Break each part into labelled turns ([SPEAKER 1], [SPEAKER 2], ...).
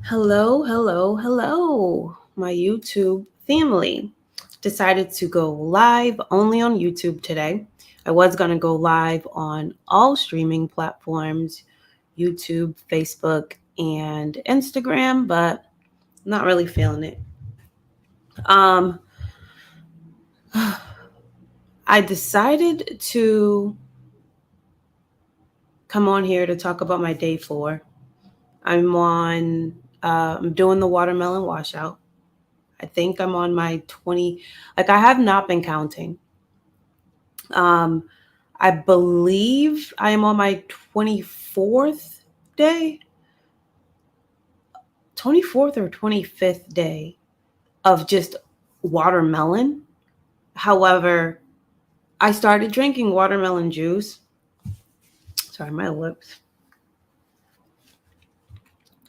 [SPEAKER 1] Hello, hello, hello, my YouTube family. Decided to go live only on YouTube today. I was going to go live on all streaming platforms YouTube, Facebook, and Instagram, but not really feeling it. Um, I decided to come on here to talk about my day 4. I'm doing the watermelon washout. I think I'm on my 20, like I have not been counting. Um, I believe I am on my 24th day, 24th or 25th day of just watermelon. However, I started drinking watermelon juice. Sorry, my lips.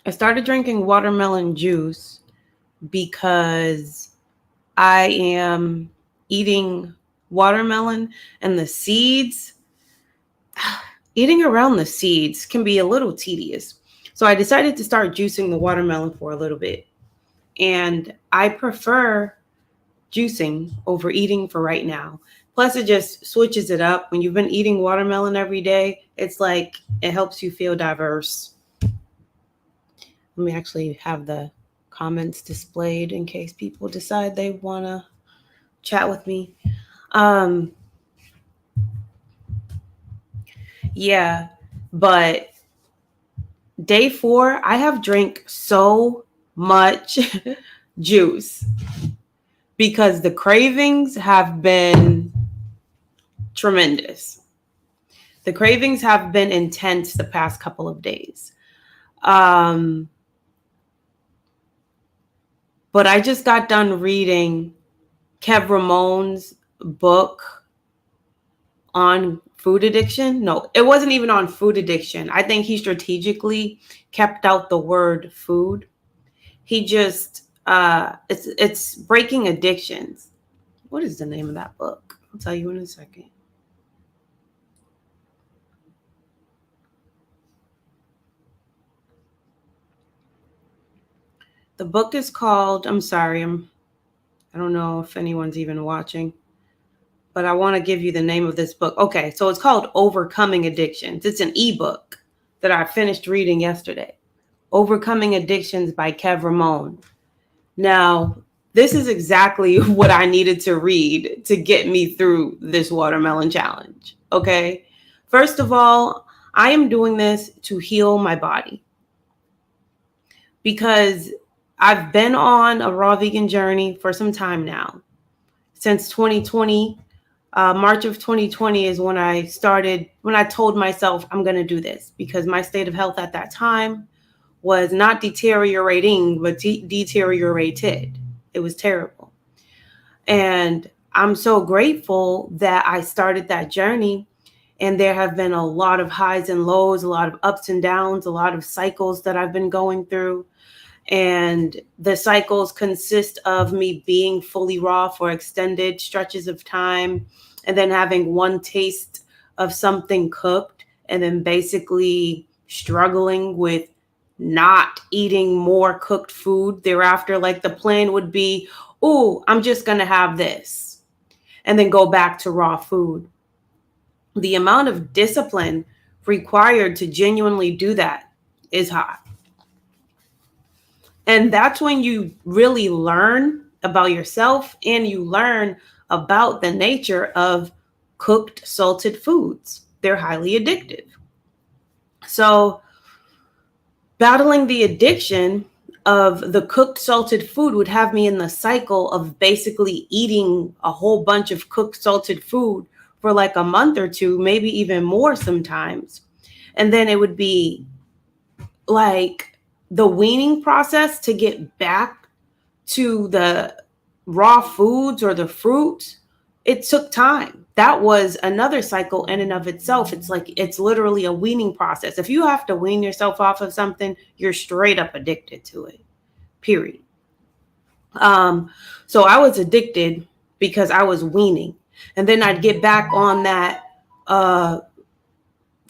[SPEAKER 1] I started drinking watermelon juice because I am eating watermelon and the seeds. Eating around the seeds can be a little tedious. So I decided to start juicing the watermelon for a little bit. And I prefer juicing over eating for right now. Plus, it just switches it up. When you've been eating watermelon every day, it's like it helps you feel diverse. Let me actually have the comments displayed in case people decide they want to chat with me. Um, yeah, but day 4, I have drank so much juice because the cravings have been tremendous. The cravings have been intense the past couple of days. Um, but I just got done reading Kev Ramon's book on food addiction. No, it wasn't even on food addiction. I think he strategically kept out the word food. He just it's breaking addictions. What is the name of that book? I'll tell you in a second. The book is called, I'm sorry, I don't know if anyone's even watching, but I want to give you the name of this book. Okay, so it's called Overcoming Addictions. It's an ebook that I finished reading yesterday. Overcoming Addictions by Kev Ramon. Now, this is exactly what I needed to read to get me through this watermelon challenge. Okay. First of all, I am doing this to heal my body because I've been on a raw vegan journey for some time now. Since 2020, March of 2020 is when I told myself I'm going to do this because my state of health at that time was not deteriorating, but deteriorated. It was terrible. And I'm so grateful that I started that journey. And there have been a lot of highs and lows, a lot of ups and downs, a lot of cycles that I've been going through. And the cycles consist of me being fully raw for extended stretches of time and then having one taste of something cooked and then basically struggling with not eating more cooked food thereafter. Like the plan would be, oh, I'm just going to have this and then go back to raw food. The amount of discipline required to genuinely do that is high. And that's when you really learn about yourself and you learn about the nature of cooked salted foods. They're highly addictive. So, battling the addiction of the cooked salted food would have me in the cycle of basically eating a whole bunch of cooked salted food for like a month or two, maybe even more sometimes. And then it would be like the weaning process to get back to the raw foods or the fruit, it took time. That was another cycle in and of itself. It's like it's literally a weaning process. If you have to wean yourself off of something, you're straight up addicted to it. Period. Um, so I was addicted because I was weaning. And then I'd get back on that uh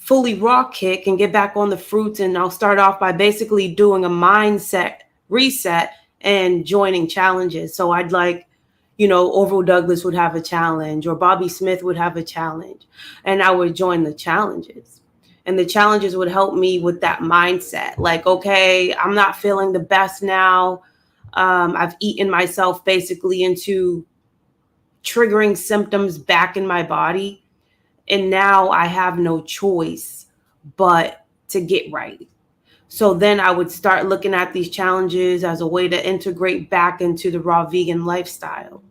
[SPEAKER 1] fully raw kick and get back on the fruits. And I'll start off by basically doing a mindset reset and joining challenges. So I'd like, Orville Douglas would have a challenge, or Bobby Smith would have a challenge, and I would join the challenges. And the challenges would help me with that mindset. Like, okay, I'm not feeling the best now. I've eaten myself basically into triggering symptoms back in my body. And now I have no choice but to get right. So then I would start looking at these challenges as a way to integrate back into the raw vegan lifestyle.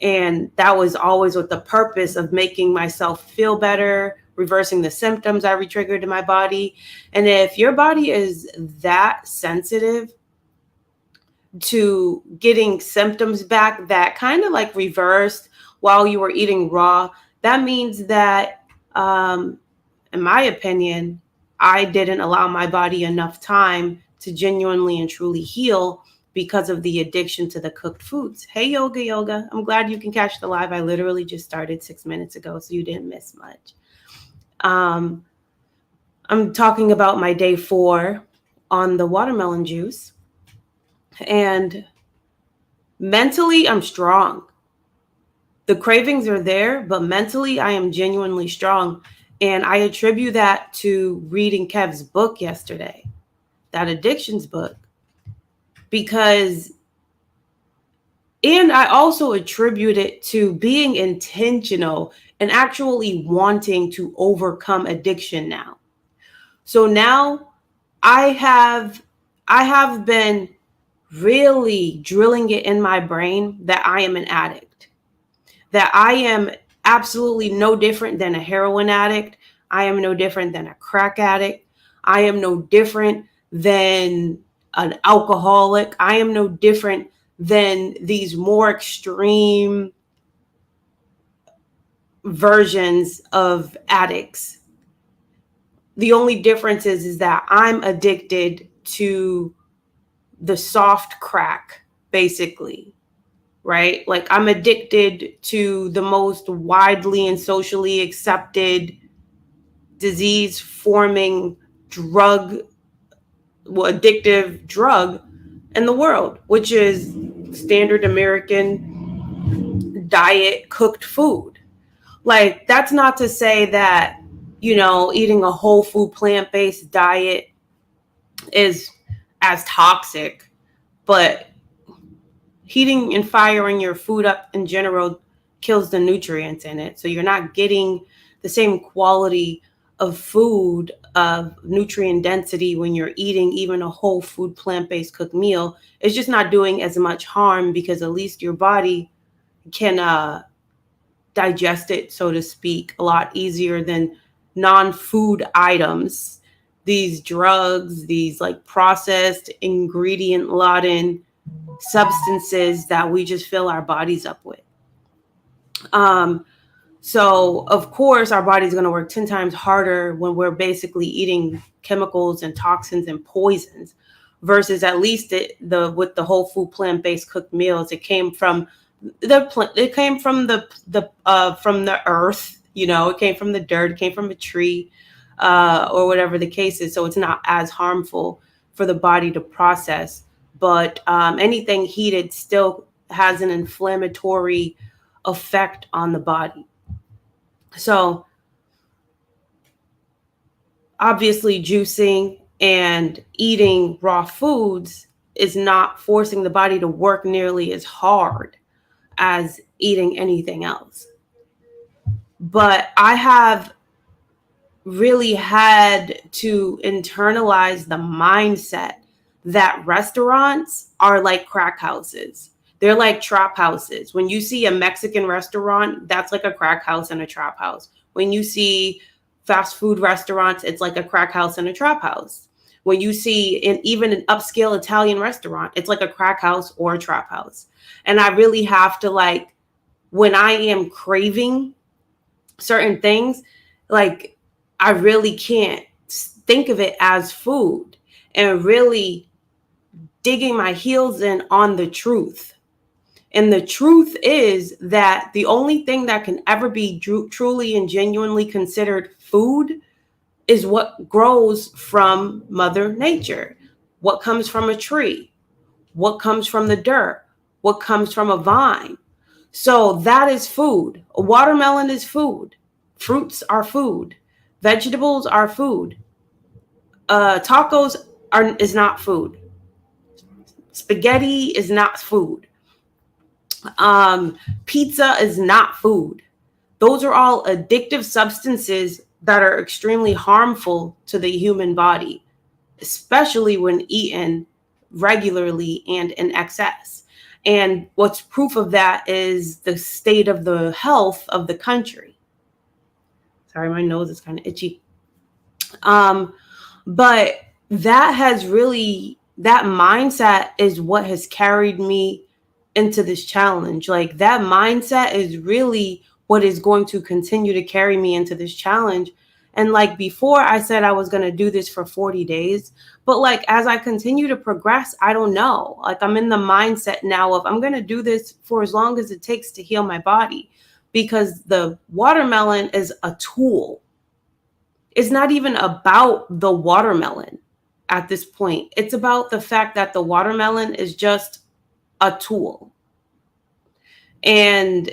[SPEAKER 1] And that was always with the purpose of making myself feel better, reversing the symptoms I re-triggered in my body. And if your body is that sensitive to getting symptoms back that kind of like reversed while you were eating raw, that means that, in my opinion, I didn't allow my body enough time to genuinely and truly heal because of the addiction to the cooked foods. Hey, Yoga. I'm glad you can catch the live. I literally just started 6 minutes ago, so you didn't miss much. I'm talking about my day 4 on the watermelon juice. And mentally, I'm strong. The cravings are there, but mentally, I am genuinely strong. And I attribute that to reading Kev's book yesterday, that addictions book. And I also attribute it to being intentional and actually wanting to overcome addiction now. So now I have been really drilling it in my brain that I am an addict, that I am absolutely no different than a heroin addict. I am no different than a crack addict. I am no different than an alcoholic. I am no different than these more extreme versions of addicts. The only difference is that I'm addicted to the soft crack, basically, right? Like I'm addicted to the most widely and socially accepted disease-forming addictive drug in the world, which is standard American diet cooked food. Like, that's not to say that, eating a whole food plant-based diet is as toxic, but heating and firing your food up in general kills the nutrients in it. So you're not getting the same quality of food, of nutrient density when you're eating even a whole food plant-based cooked meal. It's just not doing as much harm because at least your body can digest it, so to speak, a lot easier than non-food items. These drugs, these like processed ingredient laden substances that we just fill our bodies up with. So of course our body's going to work 10 times harder when we're basically eating chemicals and toxins and poisons, versus at least with the whole food plant-based cooked meals, it came from the earth, it came from the dirt, it came from a tree, or whatever the case is. So it's not as harmful for the body to process. But anything heated still has an inflammatory effect on the body. So obviously juicing and eating raw foods is not forcing the body to work nearly as hard as eating anything else. But I have really had to internalize the mindset that restaurants are like crack houses. They're like trap houses. When you see a Mexican restaurant, that's like a crack house and a trap house. When you see fast food restaurants, it's like a crack house and a trap house. When you see even an upscale Italian restaurant, it's like a crack house or a trap house. And I really have to, like, when I am craving certain things, like, I really can't think of it as food, and really digging my heels in on the truth. And the truth is that the only thing that can ever be truly and genuinely considered food is what grows from Mother Nature, what comes from a tree, what comes from the dirt, what comes from a vine. So that is food. A watermelon is food. Fruits are food. Vegetables are food. Tacos is not food. Spaghetti is not food. Pizza is not food. Those are all addictive substances that are extremely harmful to the human body, especially when eaten regularly and in excess. And what's proof of that is the state of the health of the country. Sorry, my nose is kind of itchy. But that has really, that mindset is what has carried me into this challenge. Like that mindset is really what is going to continue to carry me into this challenge. And like before, I said I was going to do this for 40 days. But like as I continue to progress, I don't know. Like I'm in the mindset now of I'm going to do this for as long as it takes to heal my body, because the watermelon is a tool. It's not even about the watermelon at this point. It's about the fact that the watermelon is just a tool. And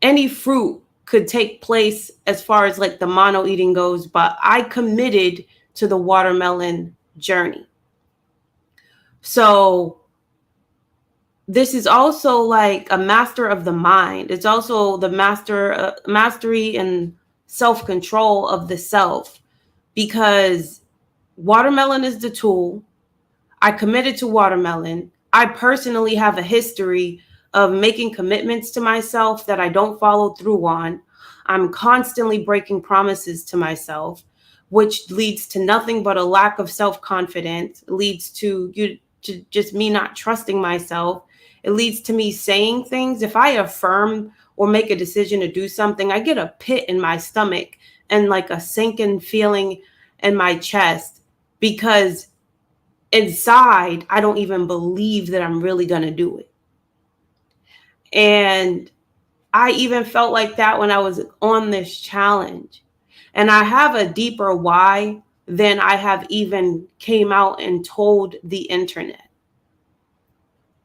[SPEAKER 1] any fruit could take place as far as like the mono eating goes, but I committed to the watermelon journey. So this is also like a master of the mind. It's also the mastery and self-control of the self, because watermelon is the tool. I committed to watermelon. I personally have a history of making commitments to myself that I don't follow through on. I'm constantly breaking promises to myself, which leads to nothing but a lack of self-confidence, leads to just me not trusting myself. It leads to me saying things. If I affirm or make a decision to do something, I get a pit in my stomach and like a sinking feeling in my chest, because inside, I don't even believe that I'm really going to do it. And I even felt like that when I was on this challenge. And I have a deeper why than I have even came out and told the internet.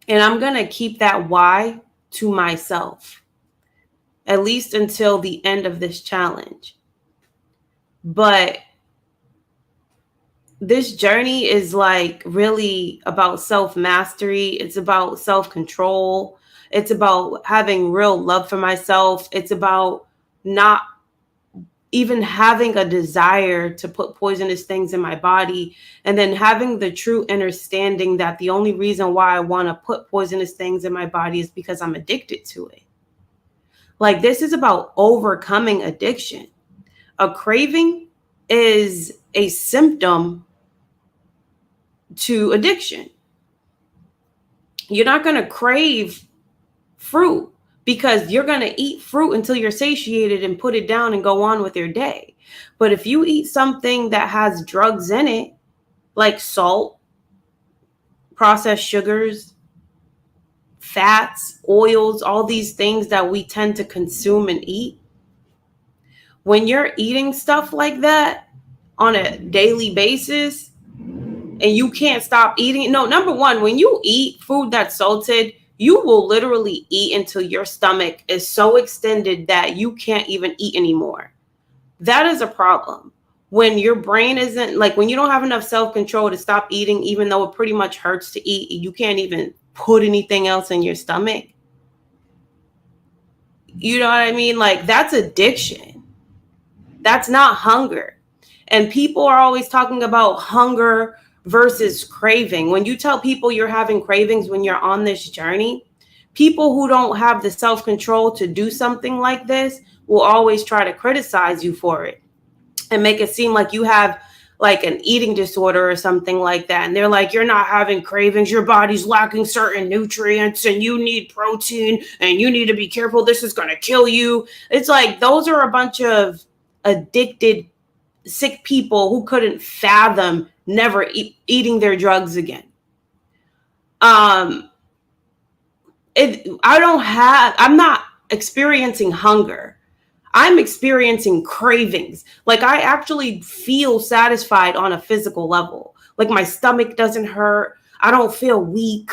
[SPEAKER 1] And I'm going to keep that why to myself, at least until the end of this challenge. But this journey is like really about self-mastery. It's about self-control. It's about having real love for myself. It's about not even having a desire to put poisonous things in my body, and then having the true understanding that the only reason why I want to put poisonous things in my body is because I'm addicted to it. Like this is about overcoming addiction. A craving is a symptom to addiction. You're not going to crave fruit because you're going to eat fruit until you're satiated and put it down and go on with your day. But if you eat something that has drugs in it, like salt, processed sugars, fats, oils, all these things that we tend to consume and eat, when you're eating stuff like that on a daily basis and you can't stop eating, no, number one, when you eat food that's salted, you will literally eat until your stomach is so extended that you can't even eat anymore. That is a problem. When your brain isn't, like when you don't have enough self-control to stop eating, even though it pretty much hurts to eat, you can't even put anything else in your stomach. You know what I mean? Like that's addiction. That's not hunger. And people are always talking about hunger versus craving. When you tell people you're having cravings when you're on this journey, people who don't have the self-control to do something like this will always try to criticize you for it and make it seem like you have like an eating disorder or something like that. And they're like, you're not having cravings. Your body's lacking certain nutrients and you need protein and you need to be careful. This is going to kill you. It's like, those are a bunch of addicted, sick people who couldn't fathom never eating their drugs again. I'm not experiencing hunger. I'm experiencing cravings. Like I actually feel satisfied on a physical level. Like my stomach doesn't hurt. I don't feel weak.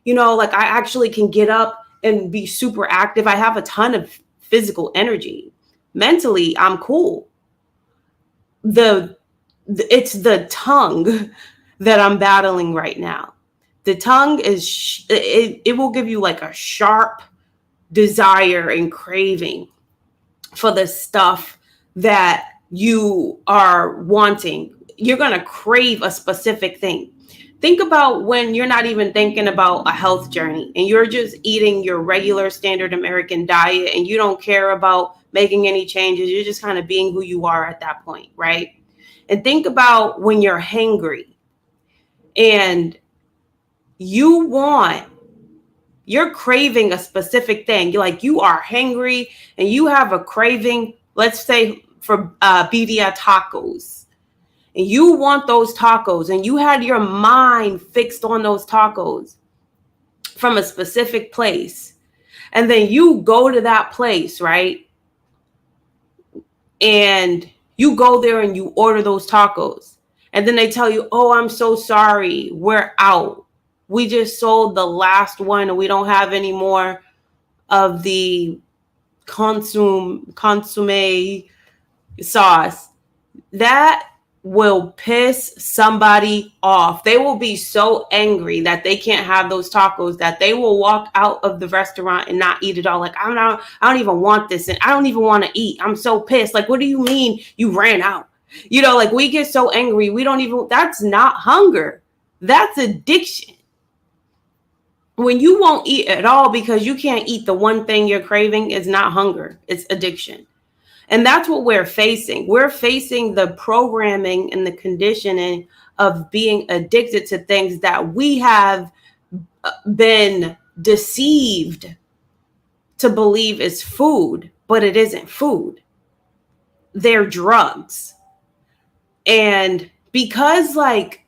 [SPEAKER 1] Like I actually can get up and be super active. I have a ton of physical energy. Mentally, I'm cool. It's the tongue that I'm battling right now. The tongue it will give you like a sharp desire and craving for the stuff that you are wanting. You're going to crave a specific thing. Think about when you're not even thinking about a health journey and you're just eating your regular standard American diet and you don't care about making any changes. You're just kind of being who you are at that point, right? And think about when you're hangry and you're craving a specific thing. You are hangry and you have a craving, let's say for birria tacos. And you want those tacos and you had your mind fixed on those tacos from a specific place. And then you go to that place, right? And you go there and you order those tacos. And then they tell you, oh, I'm so sorry, we're out. We just sold the last one and we don't have any more of the consomme sauce. That will piss somebody off. They will be so angry that they can't have those tacos that they will walk out of the restaurant and not eat it all. Like, I don't even want this and I don't even want to eat. I'm so pissed. Like, what do you mean you ran out? Like we get so angry. That's not hunger. That's addiction. When you won't eat at all because you can't eat the one thing you're craving, is not hunger. It's addiction. And that's what we're facing. We're facing the programming and the conditioning of being addicted to things that we have been deceived to believe is food, but it isn't food. They're drugs. And because like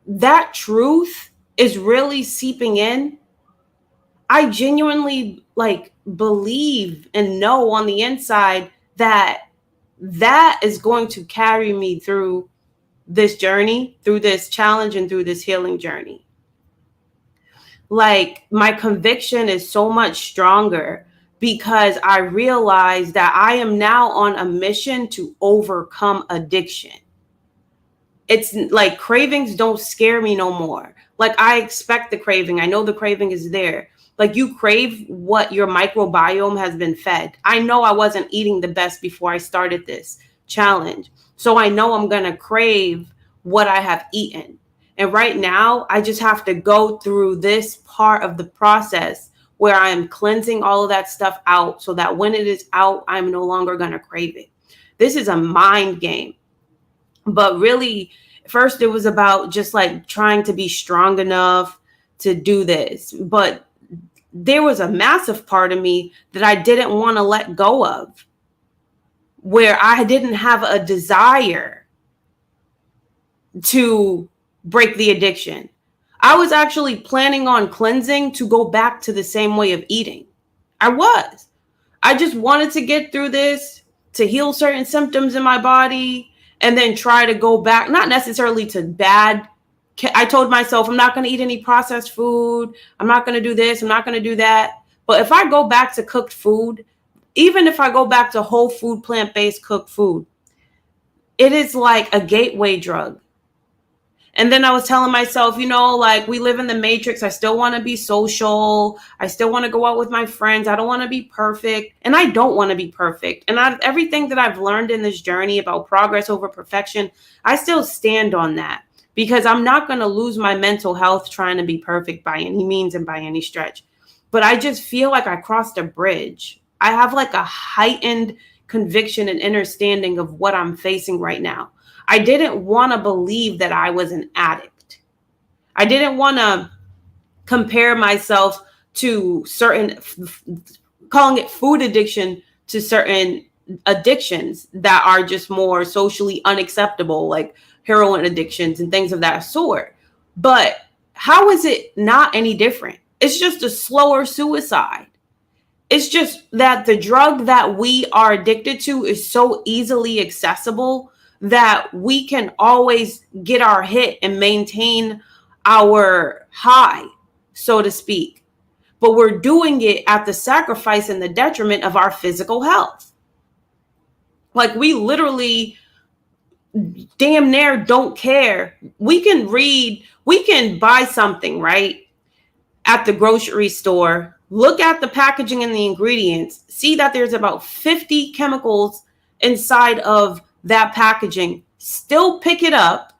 [SPEAKER 1] that truth is really seeping in, I genuinely like believe and know on the inside that is going to carry me through this journey, through this challenge, and through this healing journey. Like my conviction is so much stronger because I realize that I am now on a mission to overcome addiction. It's like cravings don't scare me no more. Like I expect the craving. I know the craving is there. Like you crave what your microbiome has been fed. I know I wasn't eating the best before I started this challenge. So I know I'm going to crave what I have eaten. And right now, I just have to go through this part of the process where I am cleansing all of that stuff out so that when it is out, I'm no longer going to crave it. This is a mind game. But really, first it was about just like trying to be strong enough to do this. But there was a massive part of me that I didn't want to let go of, where I didn't have a desire to break the addiction. I was actually planning on cleansing to go back to the same way of eating. I just wanted to get through this, to heal certain symptoms in my body, and then try to go back, not necessarily to bad. I told myself, I'm not going to eat any processed food. I'm not going to do this. I'm not going to do that. But if I go back to cooked food, even if I go back to whole food, plant-based cooked food, it is like a gateway drug. And then I was telling myself, like we live in the matrix. I still want to be social. I still want to go out with my friends. I don't want to be perfect. And I don't want to be perfect. And everything that I've learned in this journey about progress over perfection, I still stand on that. Because I'm not going to lose my mental health trying to be perfect by any means and by any stretch. But I just feel like I crossed a bridge. I have like a heightened conviction and understanding of what I'm facing right now. I didn't want to believe that I was an addict. I didn't want to compare myself to certain, calling it food addiction, to certain addictions that are just more socially unacceptable, like heroin addictions and things of that sort. But how is it not any different? It's just a slower suicide. It's just that the drug that we are addicted to is so easily accessible that we can always get our hit and maintain our high, so to speak. But we're doing it at the sacrifice and the detriment of our physical health. Like, we literally damn near don't care. We can buy something, right, at the grocery store, look at the packaging and the ingredients, see that there's about 50 chemicals inside of that packaging, still pick it up,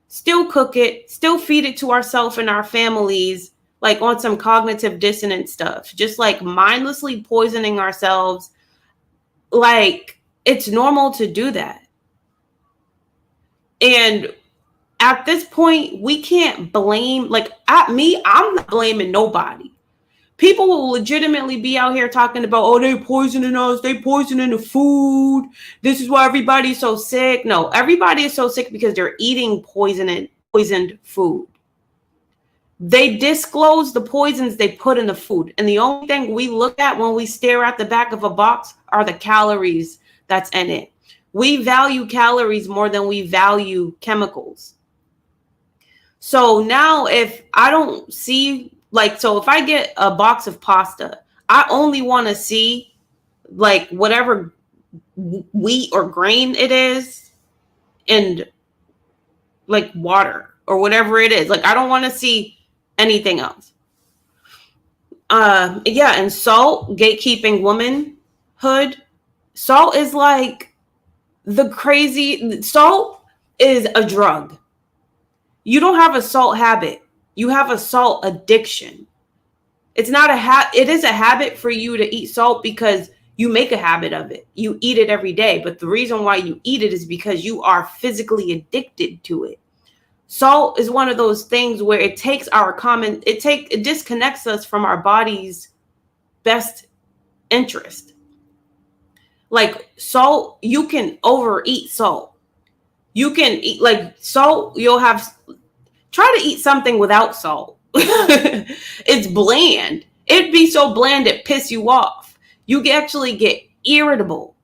[SPEAKER 1] still cook it, still feed it to ourselves and our families, like on some cognitive dissonance stuff, just like mindlessly poisoning ourselves. Like, it's normal to do that. And at this point, we can't blame, like, at me, I'm not blaming nobody. People will legitimately be out here talking about, oh, they poisoning us, they poisoning the food, this is why everybody's so sick. No, everybody is so sick because they're eating poisoned food. They disclose the poisons they put in the food, and the only thing we look at when we stare at the back of a box are the calories that's in it. We value calories more than we value chemicals. So now if I don't see, like, so if I get a box of pasta, I only want to see like whatever wheat or grain it is and like water or whatever it is. Like, I don't want to see anything else. Yeah, and salt, gatekeeping womanhood. Salt is like salt is a drug. You don't have a salt habit. You have a salt addiction. It's not it is a habit for you to eat salt because you make a habit of it. You eat it every day. But the reason why you eat it is because you are physically addicted to it. Salt is one of those things where it takes it disconnects us from our body's best interest. Like, salt, you can overeat salt. You can eat like salt, try to eat something without salt. It's bland. It'd be so bland it piss you off. You actually get irritable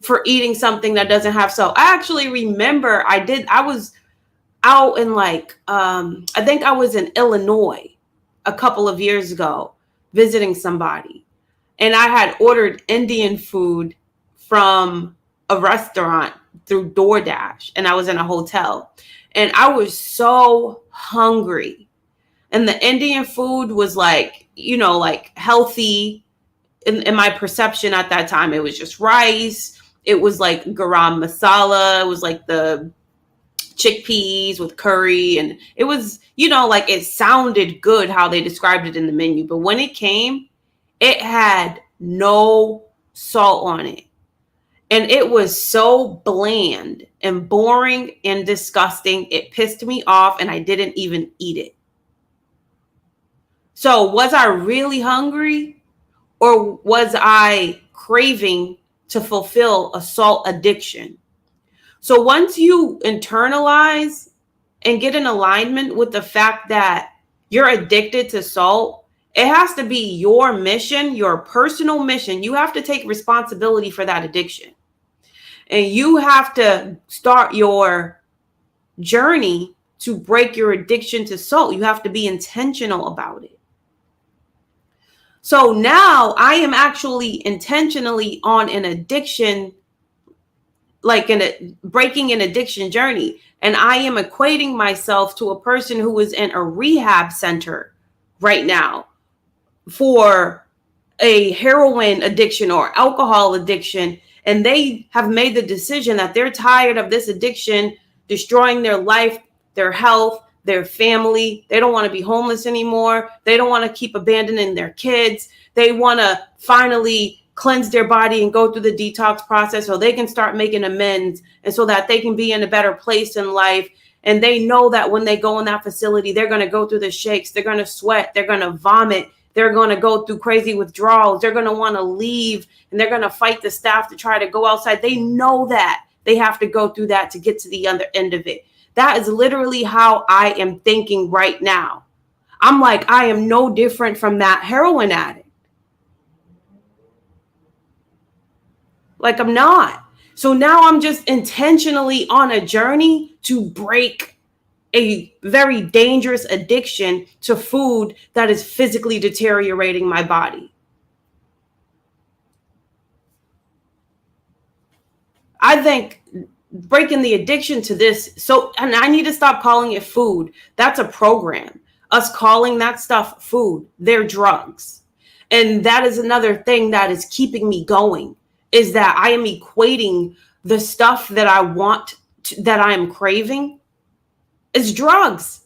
[SPEAKER 1] for eating something that doesn't have salt. I actually remember I was out in I think I was in Illinois a couple of years ago visiting somebody, and I had ordered Indian food from a restaurant through DoorDash, and I was in a hotel, and I was so hungry, and the Indian food was like healthy in my perception at that time. It was just rice. It was like garam masala. It was like the chickpeas with curry, and it was it sounded good how they described it in the menu, but when it came, it had no salt on it, and it was so bland and boring and disgusting. It pissed me off, and I didn't even eat it. So was I really hungry, or was I craving to fulfill a salt addiction? So once you internalize and get in alignment with the fact that you're addicted to salt, it has to be your mission, your personal mission. You have to take responsibility for that addiction. And you have to start your journey to break your addiction to salt. You have to be intentional about it. So now I am actually intentionally on an addiction, like breaking an addiction journey. And I am equating myself to a person who is in a rehab center right now for a heroin addiction or alcohol addiction. And they have made the decision that they're tired of this addiction destroying their life, their health, their family. They don't want to be homeless anymore. They don't want to keep abandoning their kids. They want to finally cleanse their body and go through the detox process so they can start making amends, and so that they can be in a better place in life. And they know that when they go in that facility, they're going to go through the shakes. They're going to sweat. They're going to vomit. They're going to go through crazy withdrawals. They're going to want to leave, and they're going to fight the staff to try to go outside. They know that they have to go through that to get to the other end of it. That is literally how I am thinking right now. I'm like, I am no different from that heroin addict. Like, I'm not. So now I'm just intentionally on a journey to break a very dangerous addiction to food that is physically deteriorating my body. I think breaking the addiction to this, so, and I need to stop calling it food. That's a program. Us calling that stuff food, they're drugs. And that is another thing that is keeping me going, is that I am equating the stuff that I want to, that I am craving, is drugs.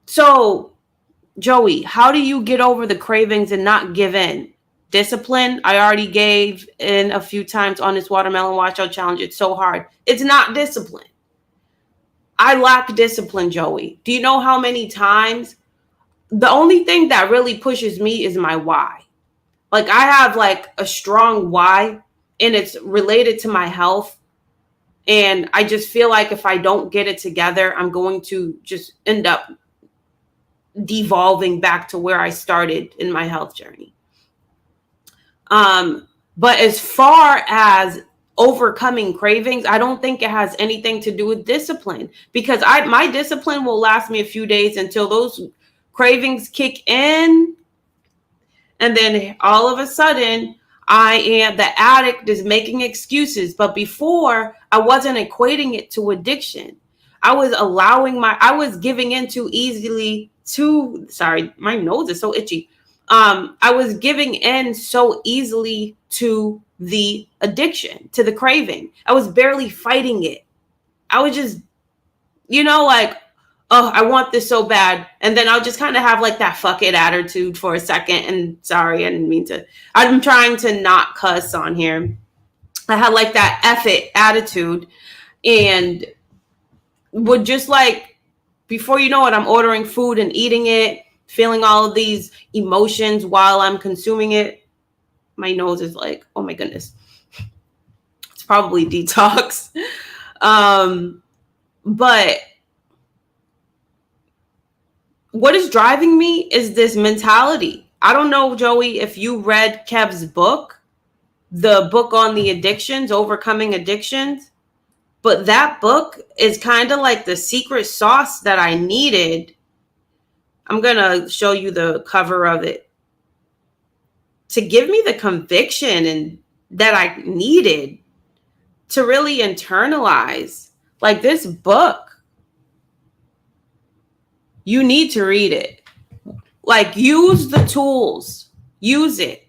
[SPEAKER 1] So, Joey, how do you get over the cravings and not give in? Discipline, I already gave in a few times on this watermelon washout challenge. It's so hard. It's not discipline. I lack discipline, Joey. Do you know how many times? The only thing that really pushes me is my why. Like, I have like a strong why, and it's related to my health. And I just feel like if I don't get it together, I'm going to just end up devolving back to where I started in my health journey. But as far as overcoming cravings, I don't think it has anything to do with discipline, because my discipline will last me a few days until those cravings kick in. And then all of a sudden, the addict is making excuses. But before, I wasn't equating it to addiction. I was giving in too easily to, sorry, my nose is so itchy. I was giving in so easily to the addiction, to the craving. I was barely fighting it. I was just, like, oh, I want this so bad. And then I'll just kind of have like that fuck it attitude for a second. And sorry, I didn't mean to. I'm trying to not cuss on here. I had like that F it attitude, and would just like, before you know it, I'm ordering food and eating it, feeling all of these emotions while I'm consuming it. My nose is like, oh my goodness. It's probably detox. But what is driving me is this mentality. I don't know, Joey, if you read Kev's book, the book on the addictions, overcoming addictions, but that book is kind of like the secret sauce that I needed. I'm going to show you the cover of it to give me the conviction and that I needed to really internalize. Like, this book, you need to read it. Like, use the tools, use it.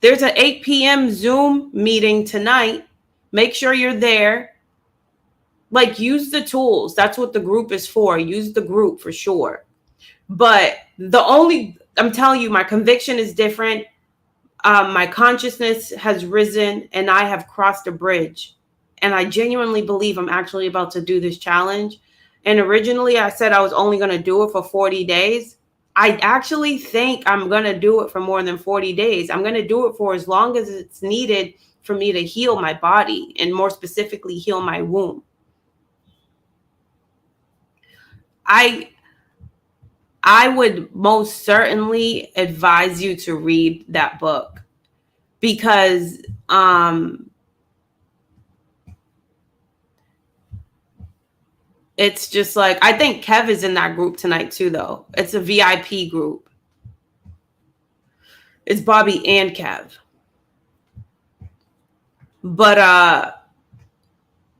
[SPEAKER 1] There's an 8 p.m. Zoom meeting tonight. Make sure you're there. Like, use the tools. That's what the group is for. Use the group for sure. But I'm telling you, my conviction is different. My consciousness has risen and I have crossed a bridge. And I genuinely believe I'm actually about to do this challenge. And originally I said I was only going to do it for 40 days. I actually think I'm going to do it for more than 40 days. I'm going to do it for as long as it's needed for me to heal my body, and more specifically, heal my womb. I would most certainly advise you to read that book, because it's just like, I think Kev is in that group tonight too, though. It's a VIP group. It's Bobby and Kev. But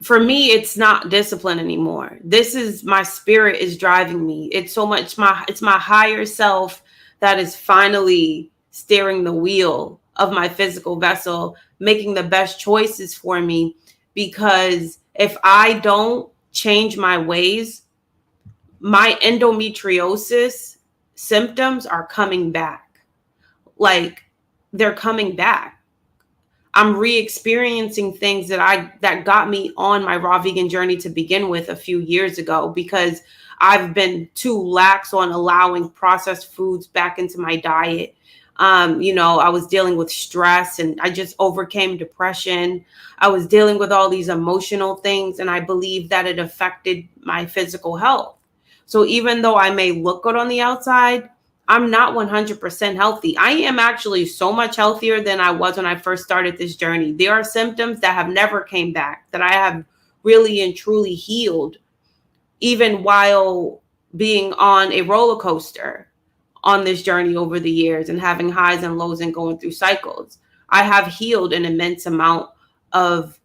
[SPEAKER 1] for me, it's not discipline anymore. This is, my spirit is driving me. It's so much it's my higher self that is finally steering the wheel of my physical vessel, making the best choices for me. Because if I don't change my ways, my endometriosis symptoms are coming back. Like, they're coming back. I'm re-experiencing things that got me on my raw vegan journey to begin with a few years ago, because I've been too lax on allowing processed foods back into my diet. I was dealing with stress, and I just overcame depression. I was dealing with all these emotional things, and I believe that it affected my physical health. So even though I may look good on the outside, I'm not 100% healthy. I am actually so much healthier than I was when I first started this journey. There are symptoms that have never came back, that I have really and truly healed, even while being on a roller coaster on this journey over the years and having highs and lows and going through cycles. I have healed an immense amount of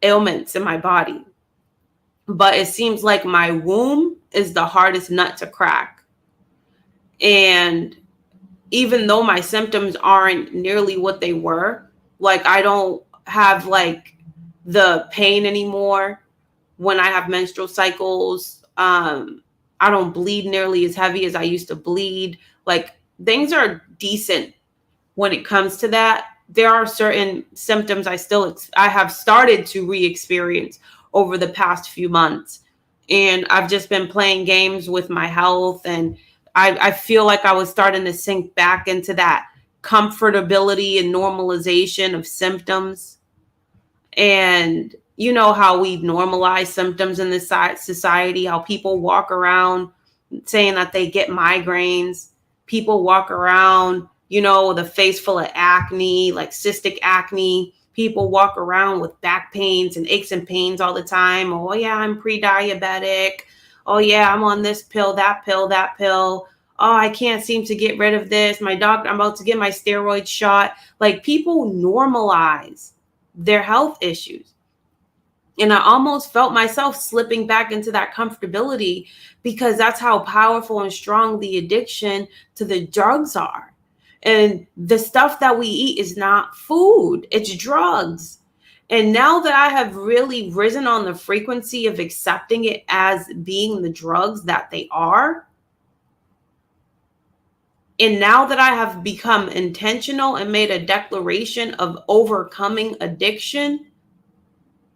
[SPEAKER 1] ailments in my body. But it seems like my womb is the hardest nut to crack. And even though my symptoms aren't nearly what they were, like I don't have like the pain anymore when I have menstrual cycles. I don't bleed nearly as heavy as I used to bleed. Like things are decent when it comes to that. There are certain symptoms I have started to re-experience over the past few months. And I've just been playing games with my health, and I feel like I was starting to sink back into that comfortability and normalization of symptoms. And you know how we normalize symptoms in this society, how people walk around saying that they get migraines. People walk around, with a face full of acne, like cystic acne. People walk around with back pains and aches and pains all the time. Oh, yeah, I'm pre-diabetic. Oh, yeah, I'm on this pill, that pill, that pill. Oh, I can't seem to get rid of this. My doctor, I'm about to get my steroid shot. Like people normalize their health issues. And I almost felt myself slipping back into that comfortability because that's how powerful and strong the addiction to the drugs are. And the stuff that we eat is not food, it's drugs. And now that I have really risen on the frequency of accepting it as being the drugs that they are, and now that I have become intentional and made a declaration of overcoming addiction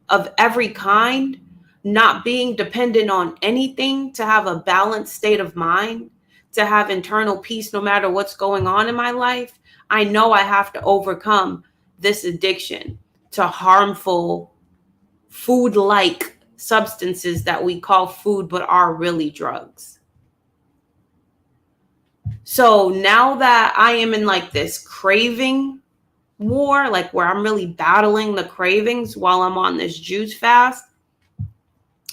[SPEAKER 1] of every kind, not being dependent on anything to have a balanced state of mind, to have internal peace no matter what's going on in my life, I know I have to overcome this addiction to harmful food-like substances that we call food but are really drugs. So now that I am in like this craving war, like where I'm really battling the cravings while I'm on this juice fast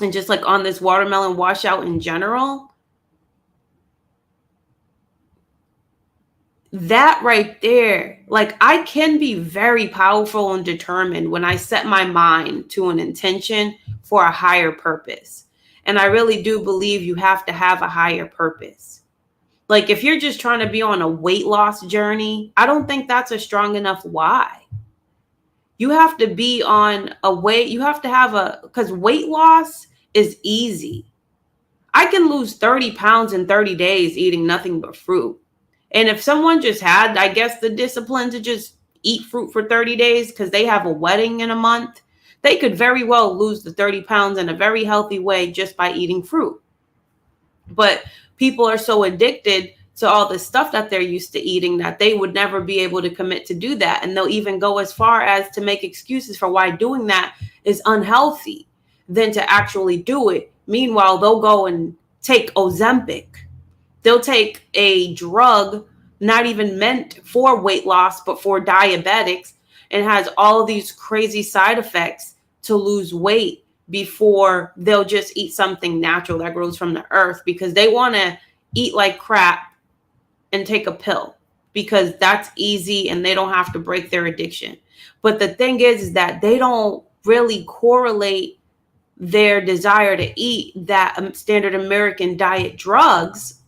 [SPEAKER 1] and just like on this watermelon washout in general, that right there, like I can be very powerful and determined when I set my mind to an intention for a higher purpose. And I really do believe you have to have a higher purpose. Like if you're just trying to be on a weight loss journey, I don't think that's a strong enough why. You have to be on a weight, you have to have because weight loss is easy. I can lose 30 pounds in 30 days eating nothing but fruit. And if someone just had, I guess, the discipline to just eat fruit for 30 days because they have a wedding in a month, they could very well lose the 30 pounds in a very healthy way just by eating fruit. But people are so addicted to all the stuff that they're used to eating that they would never be able to commit to do that. And they'll even go as far as to make excuses for why doing that is unhealthy than to actually do it. Meanwhile, they'll go and take Ozempic. They'll take a drug not even meant for weight loss, but for diabetics, and has all of these crazy side effects to lose weight before they'll just eat something natural that grows from the earth because they want to eat like crap and take a pill because that's easy and they don't have to break their addiction. But the thing is that they don't really correlate their desire to eat that standard American diet drugs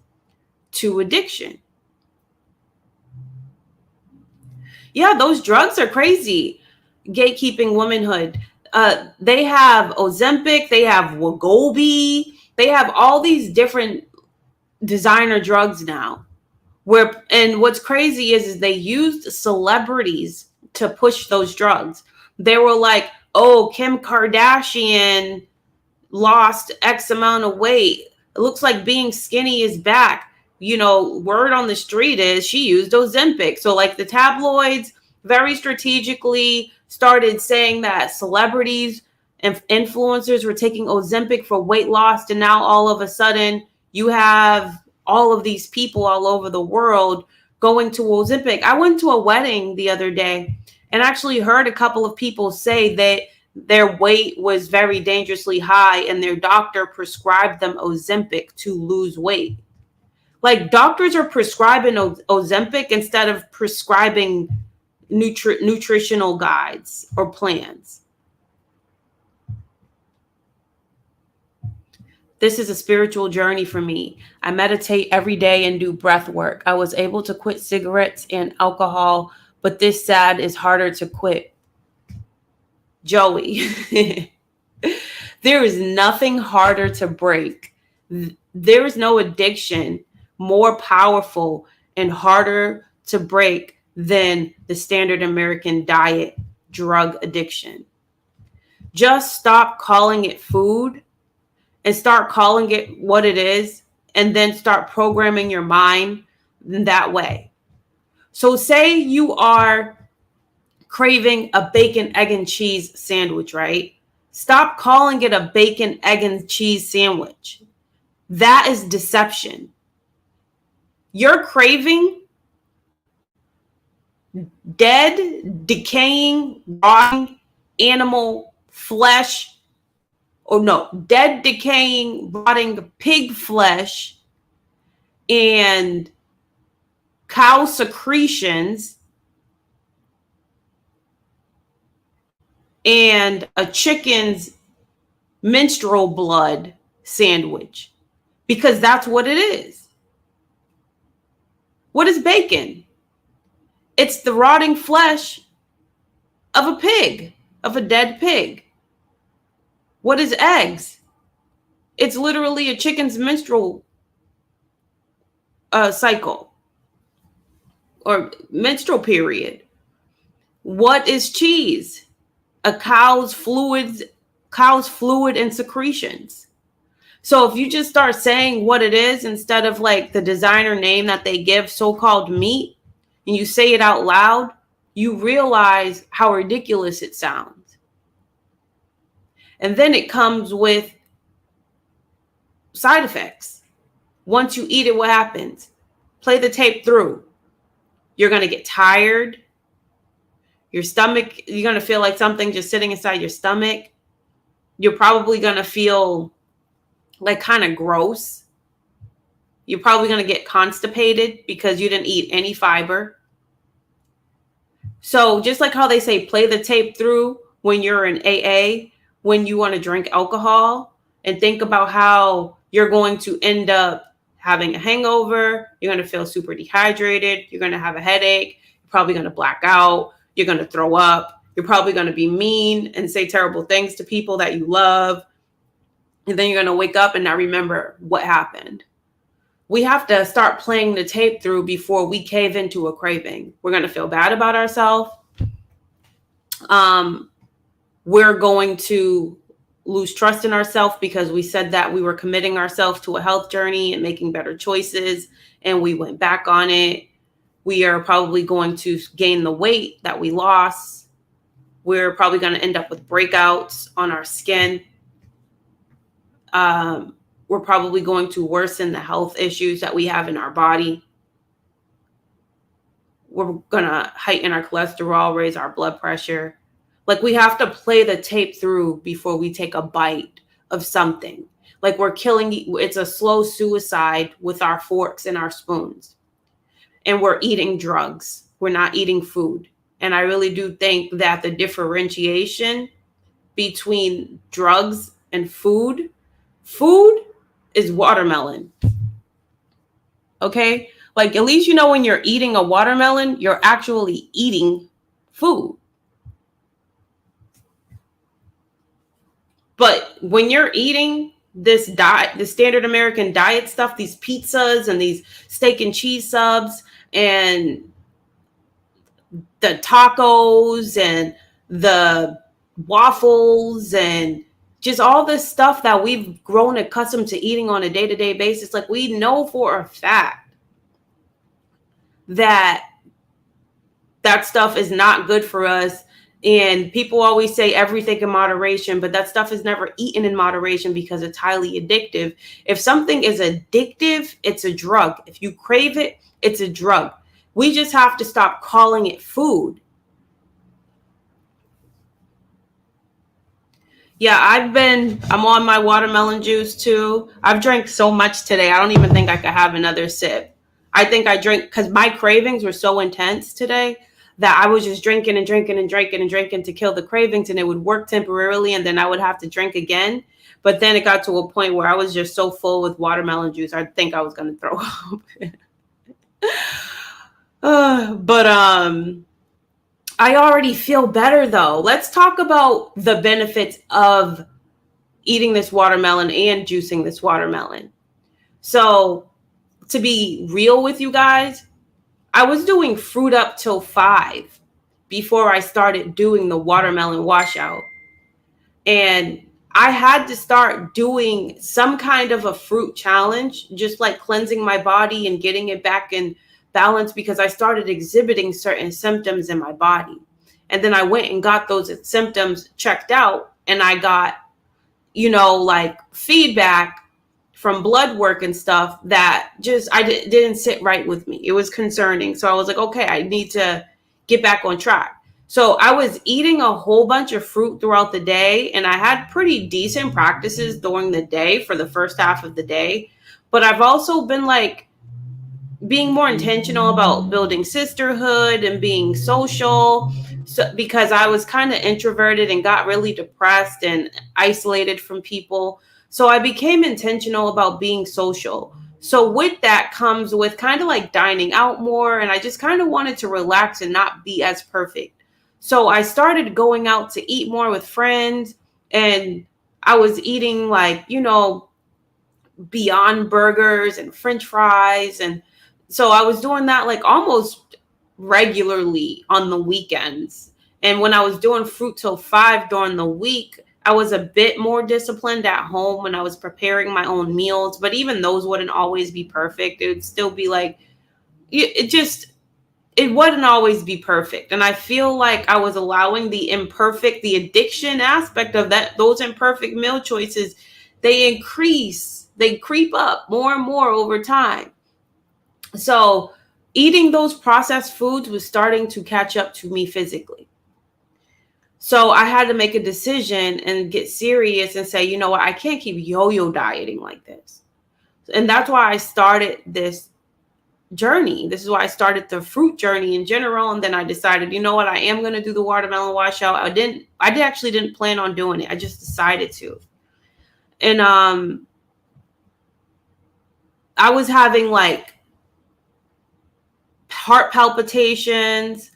[SPEAKER 1] to addiction. Yeah, those drugs are crazy. Gatekeeping womanhood. They have Ozempic, they have Wegovy, they have all these different designer drugs now. And what's crazy is they used celebrities to push those drugs. They were like, oh, Kim Kardashian lost X amount of weight. It looks like being skinny is back. Word on the street is she used Ozempic. So like the tabloids very strategically started saying that celebrities and influencers were taking Ozempic for weight loss. And now all of a sudden you have all of these people all over the world going to Ozempic. I went to a wedding the other day and actually heard a couple of people say that their weight was very dangerously high and their doctor prescribed them Ozempic to lose weight. Like, doctors are prescribing Ozempic instead of prescribing nutritional guides or plans. This is a spiritual journey for me. I meditate every day and do breath work. I was able to quit cigarettes and alcohol, but this sad is harder to quit. Joey, there is nothing harder to break. There is no addiction more powerful and harder to break than the standard American diet drug addiction. Just stop calling it food and start calling it what it is, and then start programming your mind in that way. So say you are craving a bacon, egg, and cheese sandwich, right? Stop calling it a bacon, egg, and cheese sandwich. That is deception. You're craving dead, decaying, rotting animal flesh, or no, dead, decaying, rotting pig flesh and cow secretions and a chicken's menstrual blood sandwich, because that's what it is. What is bacon? It's the rotting flesh of a pig, of a dead pig. What is eggs? It's literally a chicken's menstrual cycle or menstrual period. What is cheese? A cow's fluid and secretions. So if you just start saying what it is instead of like the designer name that they give so-called meat, and you say it out loud, you realize how ridiculous it sounds. And then it comes with side effects. Once you eat it, what happens? Play the tape through. You're going to get tired. Your stomach, you're going to feel like something just sitting inside your stomach. You're probably going to feel like kind of gross. You're probably going to get constipated because you didn't eat any fiber. So just like how they say, play the tape through when you're in AA, when you want to drink alcohol, and think about how you're going to end up having a hangover. You're going to feel super dehydrated. You're going to have a headache. You're probably going to black out. You're going to throw up. You're probably going to be mean and say terrible things to people that you love. And then you're going to wake up and not remember what happened. We have to start playing the tape through before we cave into a craving. We're going to feel bad about ourselves. We're going to lose trust in ourselves because we said that we were committing ourselves to a health journey and making better choices, and we went back on it. We are probably going to gain the weight that we lost. We're probably going to end up with breakouts on our skin. We're probably going to worsen the health issues that we have in our body. We're going to heighten our cholesterol, raise our blood pressure. Like, we have to play the tape through before we take a bite of something. Like, we're killing, it's a slow suicide with our forks and our spoons. And we're eating drugs. We're not eating food. And I really do think that the differentiation between drugs and food is watermelon. Okay? Like, at least you know when you're eating a watermelon, you're actually eating food. But when you're eating this diet, the standard American diet stuff, these pizzas and these steak and cheese subs and the tacos and the waffles and just all this stuff that we've grown accustomed to eating on a day-to-day basis, like, we know for a fact that that stuff is not good for us. And people always say everything in moderation, but that stuff is never eaten in moderation because it's highly addictive. If something is addictive, it's a drug. If you crave it, it's a drug. We just have to stop calling it food. Yeah, I'm on my watermelon juice too. I've drank so much today. I don't even think I could have another sip. I think I drank because my cravings were so intense today that I was just drinking and drinking and drinking and drinking to kill the cravings, and it would work temporarily, and then I would have to drink again. But then it got to a point where I was just so full with watermelon juice, I think I was going to throw up. But I already feel better though. Let's talk about the benefits of eating this watermelon and juicing this watermelon. So, to be real with you guys, I was doing fruit up till 5 before I started doing the watermelon washout. And I had to start doing some kind of a fruit challenge, just like cleansing my body and getting it back in balance, because I started exhibiting certain symptoms in my body. And then I went and got those symptoms checked out, and I got, like feedback from blood work and stuff that just didn't sit right with me. It was concerning. So I was like, okay, I need to get back on track. So I was eating a whole bunch of fruit throughout the day, and I had pretty decent practices during the day for the first half of the day. But I've also been like being more intentional about building sisterhood and being social. So, because I was kind of introverted and got really depressed and isolated from people. So I became intentional about being social. So with that comes with kind of like dining out more. And I just kind of wanted to relax and not be as perfect. So I started going out to eat more with friends. And I was eating like, Beyond Burgers and French fries. And so I was doing that like almost regularly on the weekends. And when I was doing fruit till 5 during the week, I was a bit more disciplined at home when I was preparing my own meals. But even those wouldn't always be perfect. It would still be like, it wouldn't always be perfect. And I feel like I was allowing the addiction aspect of those imperfect meal choices, they creep up more and more over time. So eating those processed foods was starting to catch up to me physically. So I had to make a decision and get serious and say, you know what, I can't keep yo-yo dieting like this. And that's why I started this journey. This is why I started the fruit journey in general. And then I decided, you know what, I am going to do the watermelon washout. I actually didn't plan on doing it. I just decided to. And I was having like heart palpitations.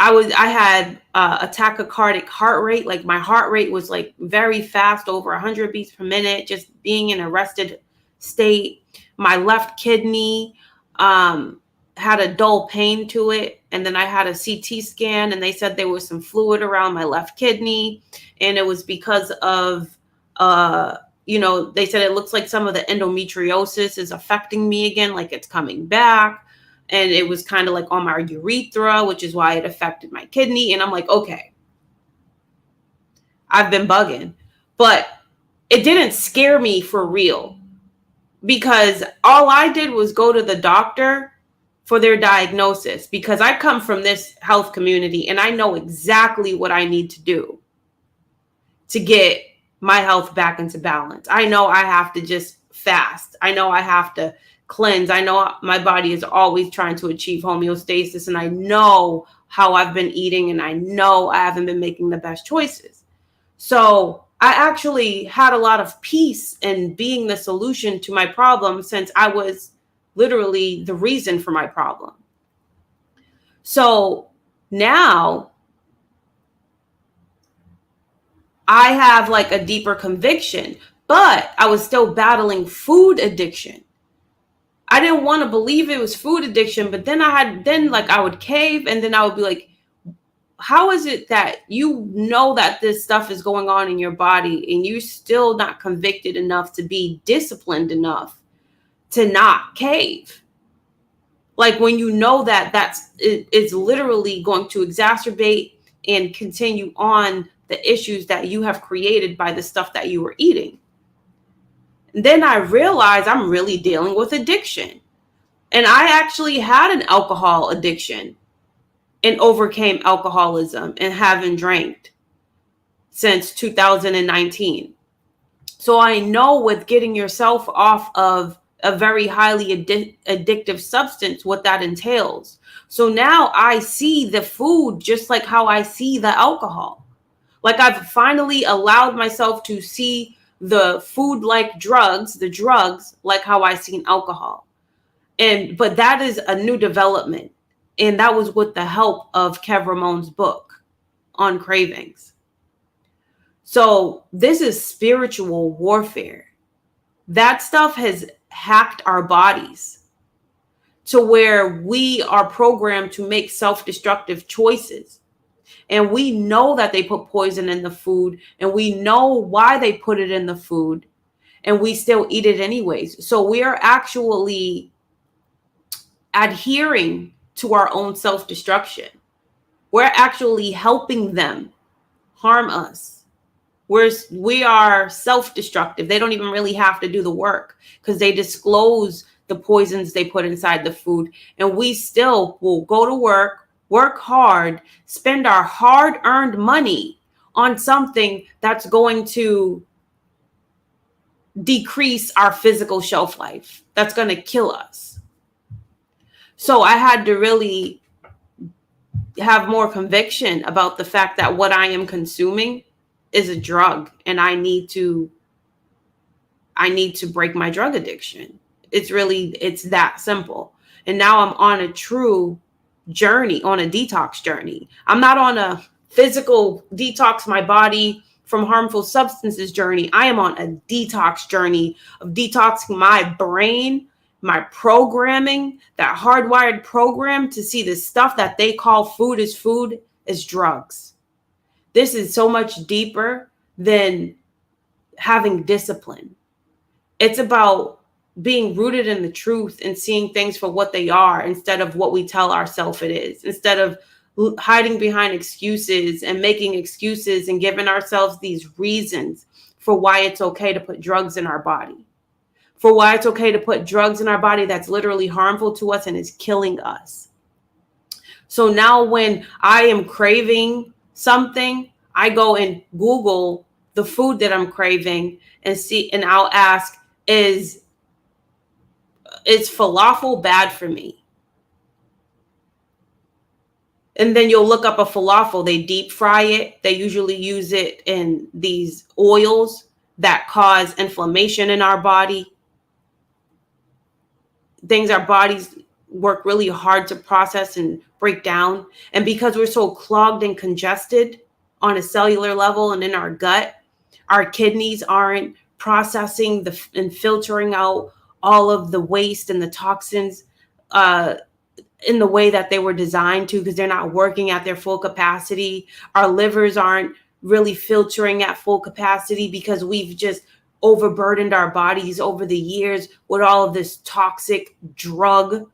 [SPEAKER 1] I had a tachycardic heart rate. Like my heart rate was like very fast, over 100 beats per minute, just being in a rested state. My left kidney had a dull pain to it. And then I had a CT scan, and they said there was some fluid around my left kidney. And it was because of, they said it looks like some of the endometriosis is affecting me again, like it's coming back. And it was kind of like on my urethra, which is why it affected my kidney. And I'm like, okay, I've been bugging. But it didn't scare me for real, because all I did was go to the doctor for their diagnosis, because I come from this health community and I know exactly what I need to do to get my health back into balance. I know I have to just fast. I know I have to cleanse. I know my body is always trying to achieve homeostasis, and I know how I've been eating, and I know I haven't been making the best choices. So I actually had a lot of peace in being the solution to my problem, since I was literally the reason for my problem. So now I have like a deeper conviction, but I was still battling food addiction. I didn't want to believe it was food addiction, but then I would cave, and then I would be like, how is it that you know that this stuff is going on in your body and you're still not convicted enough to be disciplined enough to not cave? Like when you know that it's literally going to exacerbate and continue on the issues that you have created by the stuff that you were eating. And then I realized I'm really dealing with addiction. And I actually had an alcohol addiction and overcame alcoholism and haven't drank since 2019. So I know with getting yourself off of a very highly addictive substance, what that entails. So now I see the food just like how I see the alcohol. Like I've finally allowed myself to see the food like drugs, the drugs like how I seen alcohol. But that is a new development. And that was with the help of Kev Ramon's book on Cravings. So this is spiritual warfare. That stuff has hacked our bodies to where we are programmed to make self-destructive choices. And we know that they put poison in the food, and we know why they put it in the food, and we still eat it anyways. So we are actually adhering to our own self-destruction. We're actually helping them harm us. We are self-destructive. They don't even really have to do the work because they disclose the poisons they put inside the food. And we still will go to work hard, spend our hard-earned money on something that's going to decrease our physical shelf life. That's going to kill us. So I had to really have more conviction about the fact that what I am consuming is a drug, and I need to break my drug addiction. It's that simple. And now I'm on a true journey, on a detox journey. I'm not on a physical detox my body from harmful substances journey. I am on a detox journey of detoxing my brain, my programming, that hardwired program to see the stuff that they call food as drugs. This is so much deeper than having discipline. It's about being rooted in the truth and seeing things for what they are instead of what we tell ourselves it is, instead of hiding behind excuses and making excuses and giving ourselves these reasons for why it's okay to put drugs in our body, for why it's okay to put drugs in our body that's literally harmful to us and is killing us. So now when I am craving something, I go and Google the food that I'm craving and see, and I'll ask, is falafel bad for me? And then you'll look up a falafel. They deep fry it. They usually use it in these oils that cause inflammation in our body. Things our bodies work really hard to process and break down. And because we're so clogged and congested on a cellular level and in our gut, our kidneys aren't processing and filtering out all of the waste and the toxins in the way that they were designed to, because they're not working at their full capacity. Our livers aren't really filtering at full capacity because we've just overburdened our bodies over the years with all of this toxic drug,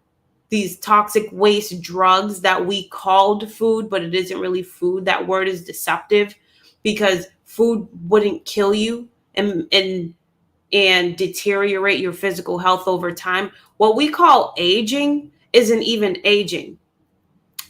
[SPEAKER 1] these toxic waste drugs that we called food, but it isn't really food. That word is deceptive because food wouldn't kill you and deteriorate your physical health over time. What we call aging isn't even aging.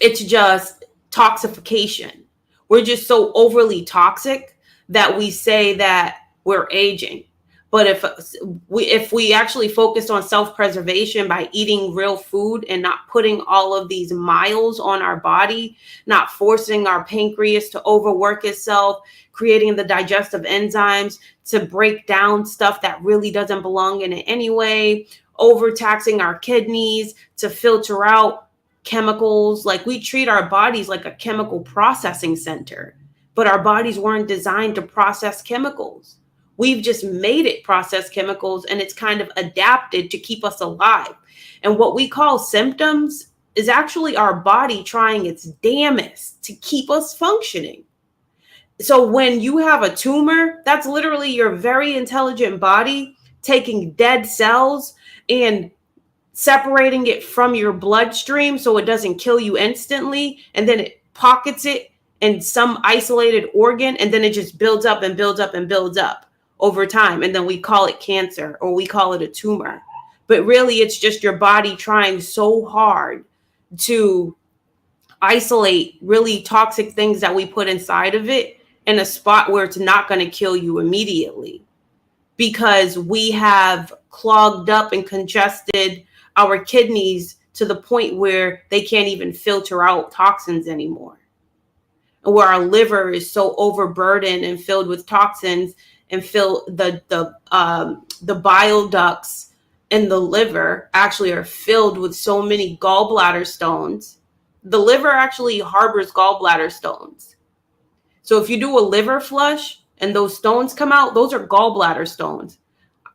[SPEAKER 1] It's just toxification. We're just so overly toxic that we say that we're aging. But if we actually focused on self-preservation by eating real food and not putting all of these miles on our body, not forcing our pancreas to overwork itself, creating the digestive enzymes to break down stuff that really doesn't belong in it anyway, overtaxing our kidneys to filter out chemicals. Like, we treat our bodies like a chemical processing center, but our bodies weren't designed to process chemicals. We've just made it process chemicals, and it's kind of adapted to keep us alive. And what we call symptoms is actually our body trying its damnedest to keep us functioning. So when you have a tumor, that's literally your very intelligent body taking dead cells and separating it from your bloodstream so it doesn't kill you instantly, and then it pockets it in some isolated organ, and then it just builds up and builds up and builds up over time. And then we call it cancer or we call it a tumor. But really, it's just your body trying so hard to isolate really toxic things that we put inside of it in a spot where it's not going to kill you immediately, because we have clogged up and congested our kidneys to the point where they can't even filter out toxins anymore. And where our liver is so overburdened and filled with toxins, and fill the bile ducts in the liver actually are filled with so many gallbladder stones. The liver actually harbors gallbladder stones. So if you do a liver flush and those stones come out, those are gallbladder stones.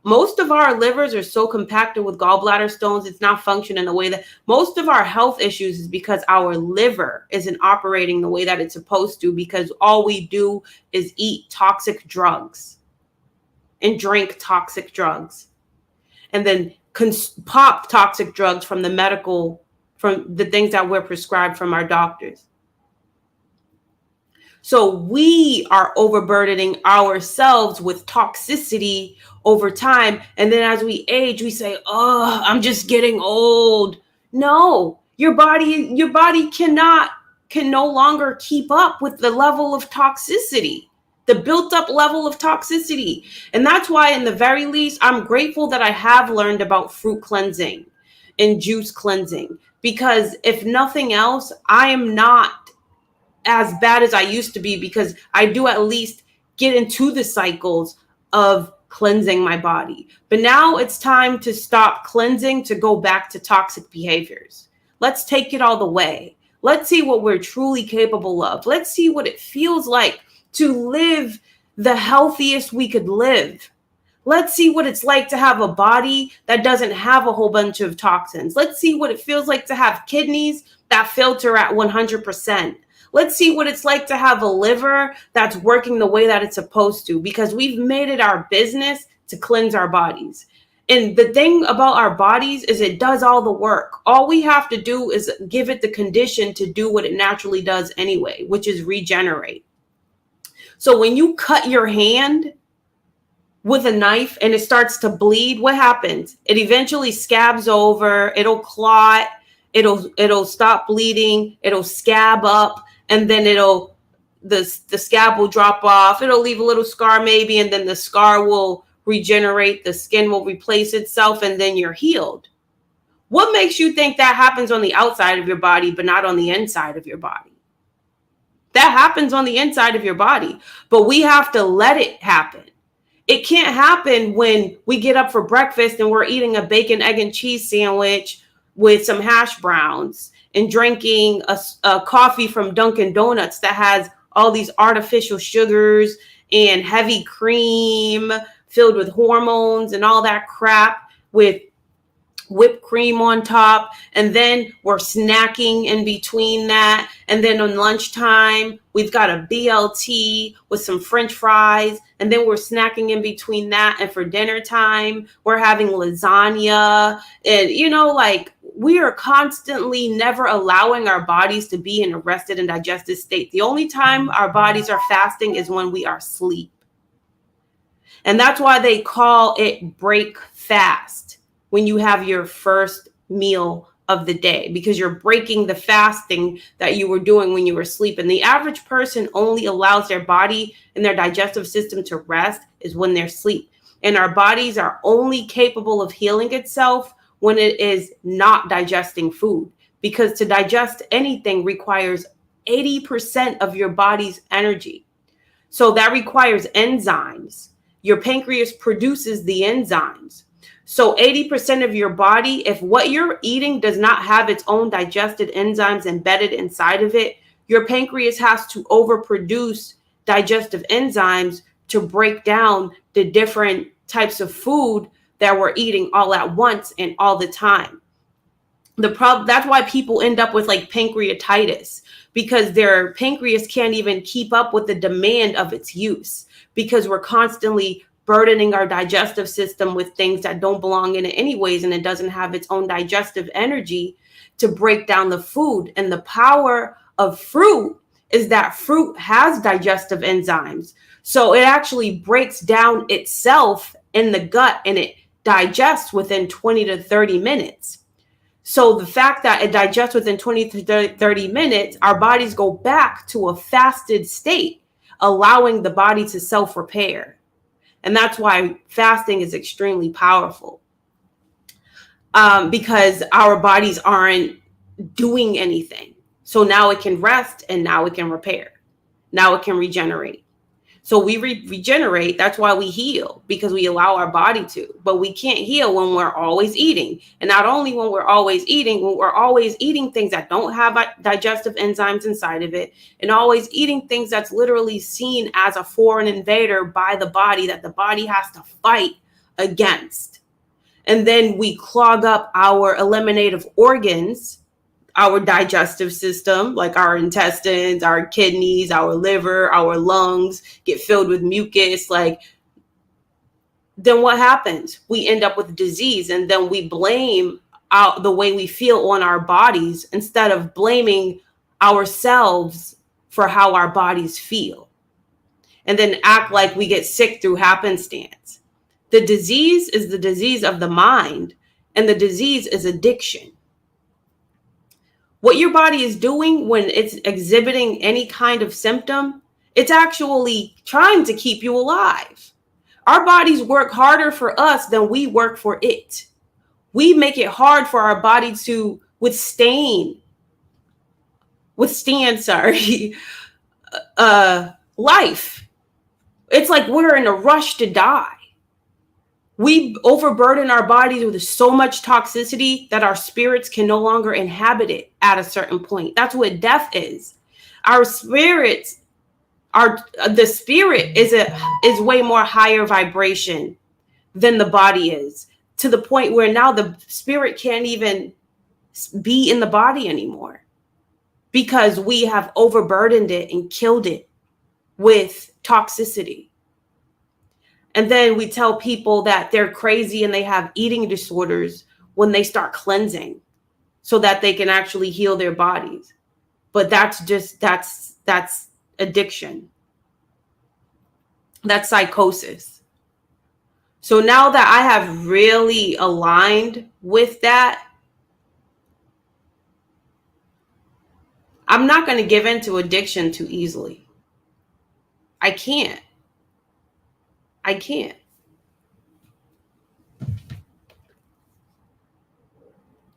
[SPEAKER 1] Most of our livers are so compacted with gallbladder stones, it's not functioning the way that most of our health issues is because our liver isn't operating the way that it's supposed to, because all we do is eat toxic drugs and drink toxic drugs and then pop toxic drugs from the things that we're prescribed from our doctors. So we are overburdening ourselves with toxicity over time. And then as we age, we say, oh, I'm just getting old. No, your body can no longer keep up with the level of toxicity, the built up level of toxicity. And that's why, in the very least, I'm grateful that I have learned about fruit cleansing and juice cleansing, because if nothing else, I am not as bad as I used to be, because I do at least get into the cycles of cleansing my body. But now it's time to stop cleansing, to go back to toxic behaviors. Let's take it all the way. Let's see what we're truly capable of. Let's see what it feels like to live the healthiest we could live. Let's see what it's like to have a body that doesn't have a whole bunch of toxins. Let's see what it feels like to have kidneys that filter at 100%. Let's see what it's like to have a liver that's working the way that it's supposed to, because we've made it our business to cleanse our bodies. And the thing about our bodies is it does all the work. All we have to do is give it the condition to do what it naturally does anyway, which is regenerate. So when you cut your hand with a knife and it starts to bleed, what happens? It eventually scabs over, it'll clot, it'll stop bleeding, it'll scab up, and then the scab will drop off. It'll leave a little scar maybe, and then the scar will regenerate, the skin will replace itself, and then you're healed. What makes you think that happens on the outside of your body but not on the inside of your body? That happens on the inside of your body, but we have to let it happen. It can't happen when we get up for breakfast and we're eating a bacon, egg, and cheese sandwich with some hash browns and drinking a coffee from Dunkin' Donuts that has all these artificial sugars and heavy cream filled with hormones and all that crap with whipped cream on top. And then we're snacking in between that. And then on lunchtime, we've got a BLT with some French fries. And then we're snacking in between that. And for dinner time, we're having lasagna. And, we are constantly never allowing our bodies to be in a rested and digested state. The only time our bodies are fasting is when we are asleep. And that's why they call it break fast when you have your first meal of the day, because you're breaking the fasting that you were doing when you were sleeping. The average person only allows their body and their digestive system to rest is when they're asleep. And our bodies are only capable of healing itself when it is not digesting food, because to digest anything requires 80% of your body's energy. So that requires enzymes. Your pancreas produces the enzymes. So 80% of your body, if what you're eating does not have its own digested enzymes embedded inside of it, your pancreas has to overproduce digestive enzymes to break down the different types of food that we're eating all at once and all the time. That's why people end up with pancreatitis, because their pancreas can't even keep up with the demand of its use, because we're constantly burdening our digestive system with things that don't belong in it anyways, and it doesn't have its own digestive energy to break down the food. And the power of fruit is that fruit has digestive enzymes. So it actually breaks down itself in the gut and it digests within 20 to 30 minutes. So the fact that it digests within 20 to 30 minutes, our bodies go back to a fasted state, allowing the body to self-repair. And that's why fasting is extremely powerful, because our bodies aren't doing anything. So now it can rest and now it can repair. Now it can regenerate. So we regenerate. That's why we heal, because we allow our body to. But we can't heal when we're always eating. And not only when we're always eating things that don't have digestive enzymes inside of it, and always eating things that's literally seen as a foreign invader by the body that the body has to fight against. And then we clog up our eliminative organs, our digestive system, like our intestines, our kidneys, our liver, our lungs get filled with mucus. Like, then what happens? We end up with disease, and then we blame the way we feel on our bodies instead of blaming ourselves for how our bodies feel, and then act like we get sick through happenstance. The disease is the disease of the mind, and the disease is addiction. What your body is doing when it's exhibiting any kind of symptom, it's actually trying to keep you alive. Our bodies work harder for us than we work for it. We make it hard for our body to withstand life. It's like we're in a rush to die. We overburden our bodies with so much toxicity that our spirits can no longer inhabit it at a certain point. That's what death is. Our spirits the spirit is way more higher vibration than the body is, to the point where now the spirit can't even be in the body anymore, because we have overburdened it and killed it with toxicity. And then we tell people that they're crazy and they have eating disorders when they start cleansing so that they can actually heal their bodies. But that's addiction. That's psychosis. So now that I have really aligned with that, I'm not going to give in to addiction too easily. I can't.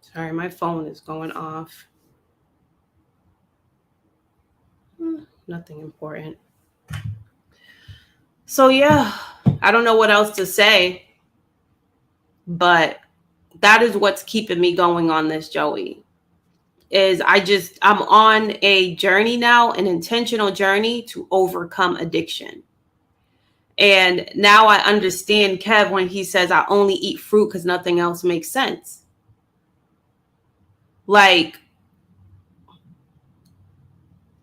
[SPEAKER 1] Sorry, my phone is going off. Nothing important. So yeah, I don't know what else to say, but that is what's keeping me going on this, Joey. I'm on a journey now, an intentional journey to overcome addiction. And now I understand Kev when he says I only eat fruit because nothing else makes sense. Like,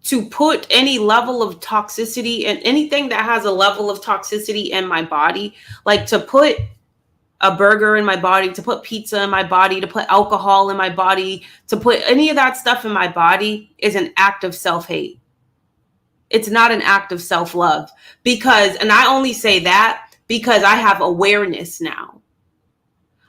[SPEAKER 1] to put any level of toxicity and anything that has a level of toxicity in my body, like to put a burger in my body, to put pizza in my body, to put alcohol in my body, to put any of that stuff in my body is an act of self-hate. It's not an act of self-love, and I only say that because I have awareness now.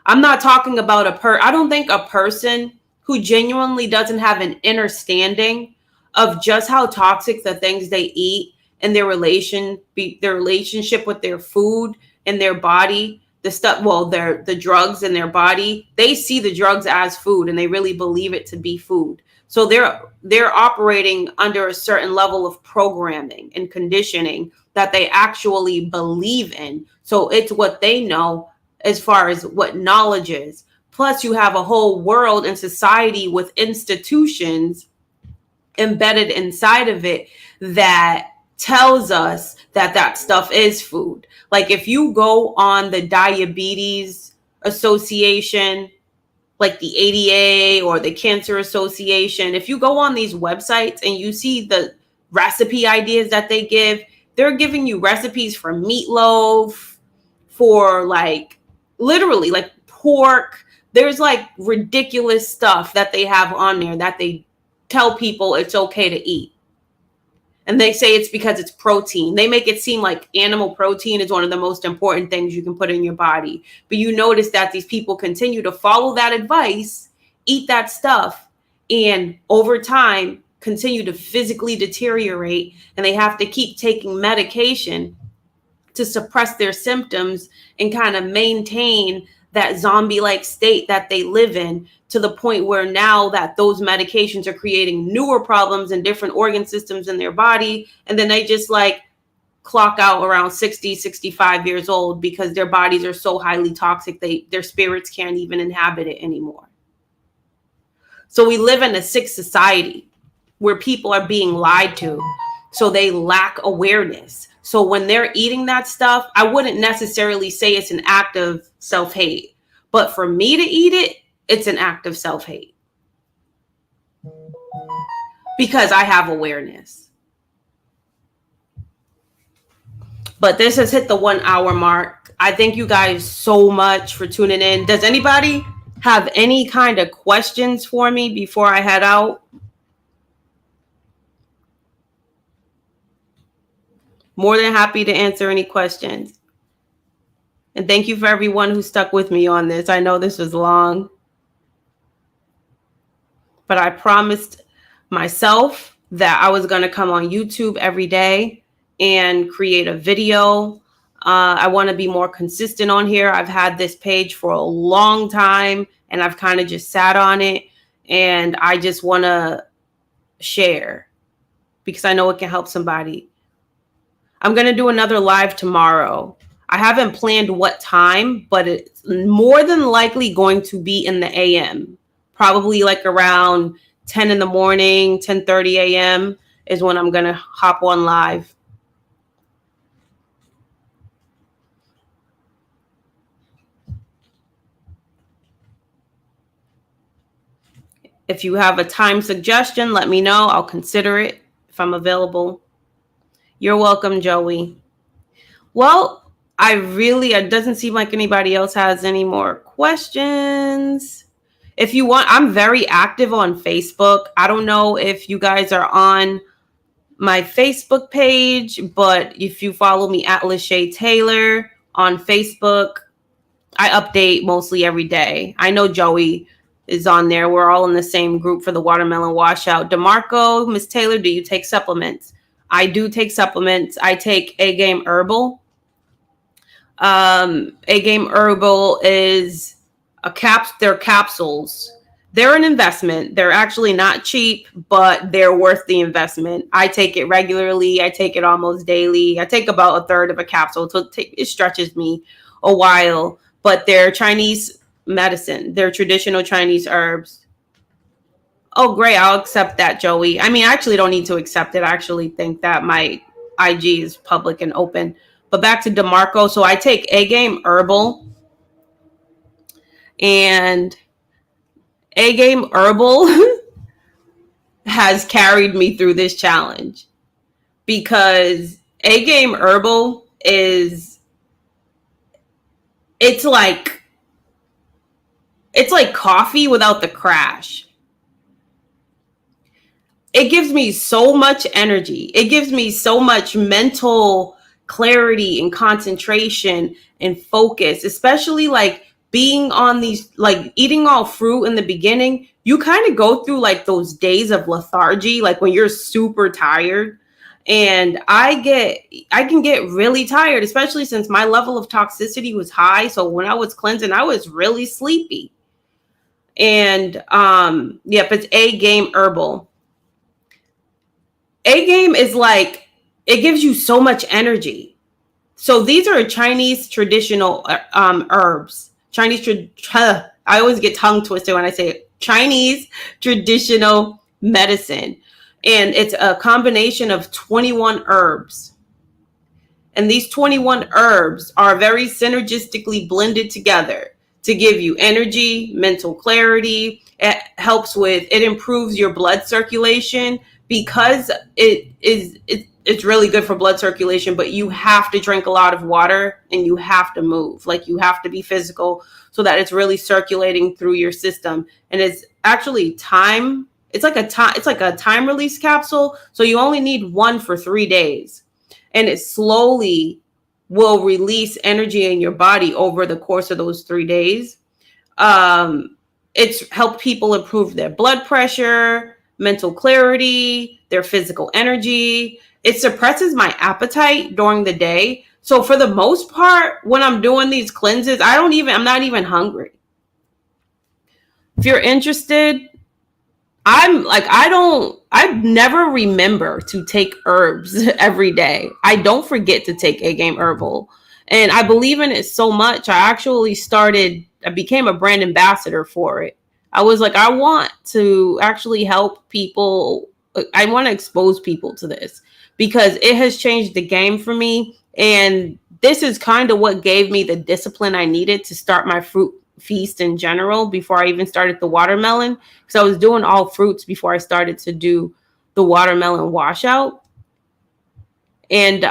[SPEAKER 1] I'm not talking about I don't think a person who genuinely doesn't have an understanding of just how toxic the things they eat and their relationship with their food and their body, the drugs in their body, they see the drugs as food and they really believe it to be food. So they're operating under a certain level of programming and conditioning that they actually believe in. So it's what they know as far as what knowledge is. Plus, you have a whole world and society with institutions embedded inside of it that tells us that stuff is food. Like, if you go on the Diabetes Association, like the ADA or the Cancer Association, if you go on these websites and you see the recipe ideas that they give, they're giving you recipes for meatloaf, for like literally like pork. There's like ridiculous stuff that they have on there that they tell people it's okay to eat. And they say it's because it's protein. They make it seem like animal protein is one of the most important things you can put in your body. But you notice that these people continue to follow that advice, eat that stuff, and over time continue to physically deteriorate. And they have to keep taking medication to suppress their symptoms and kind of maintain that zombie-like state that they live in, to the point where now that those medications are creating newer problems in different organ systems in their body. And then they just like clock out around 60, 65 years old because their bodies are so highly toxic, their spirits can't even inhabit it anymore. So we live in a sick society where people are being lied to. So they lack awareness. So when they're eating that stuff, I wouldn't necessarily say it's an act of self-hate. But for me to eat it, it's an act of self-hate. Because I have awareness. But this has hit the 1 hour mark. I thank you guys so much for tuning in. Does anybody have any kind of questions for me before I head out? More than happy to answer any questions. And thank you for everyone who stuck with me on this. I know this was long, but I promised myself that I was going to come on YouTube every day and create a video. I want to be more consistent on here. I've had this page for a long time and I've kind of just sat on it, and I just want to share because I know it can help somebody. I'm going to do another live tomorrow. I haven't planned what time, but it's more than likely going to be in the AM. Probably like around 10 in the morning, 10:30 a.m. is when I'm going to hop on live. If you have a time suggestion, let me know. I'll consider it if I'm available. You're welcome, Joey. Well, it doesn't seem like anybody else has any more questions. If you want, I'm very active on Facebook. I don't know if you guys are on my Facebook page, but if you follow me at Lachey Taylor on Facebook, I update mostly every day. I know Joey is on there. We're all in the same group for the watermelon washout. DeMarco, Miss Taylor, do you take supplements? I do take supplements. I take A-Game Herbal. A-Game Herbal is they're capsules. They're an investment. They're actually not cheap, but they're worth the investment. I take it regularly. I take it almost daily. I take about a third of a capsule. So it stretches me a while, but they're Chinese medicine. They're traditional Chinese herbs. Oh, great. I'll accept that, Joey. I mean, I actually don't need to accept it. I actually think that my IG is public and open. But back to DeMarco. So I take A-Game Herbal. And A-Game Herbal has carried me through this challenge. Because A-Game Herbal it's like coffee without the crash. It gives me so much energy. It gives me so much mental clarity and concentration and focus, especially like being on these, like eating all fruit in the beginning. You kind of go through like those days of lethargy, like when you're super tired. And I can get really tired, especially since my level of toxicity was high. So when I was cleansing, I was really sleepy. And yep, it's A-Game Herbal. A-Game is like, it gives you so much energy. So these are Chinese traditional herbs. I always get tongue twisted when I say it. Chinese traditional medicine. And it's a combination of 21 herbs. And these 21 herbs are very synergistically blended together to give you energy, mental clarity. It improves your blood circulation, because it's really good for blood circulation, but you have to drink a lot of water and you have to move. Like, you have to be physical so that it's really circulating through your system. And it's actually it's like a time release capsule. So you only need one for 3 days. And it slowly will release energy in your body over the course of those 3 days. It's helped people improve their blood pressure, mental clarity, their physical energy. It suppresses my appetite during the day. So for the most part, when I'm doing these cleanses, I'm not even hungry. If you're interested, I never remember to take herbs every day. I don't forget to take A Game Herbal. And I believe in it so much. I became a brand ambassador for it. I was like, I want to actually help people. I want to expose people to this because it has changed the game for me. And this is kind of what gave me the discipline I needed to start my fruit feast in general before I even started the watermelon. Because I was doing all fruits before I started to do the watermelon washout. And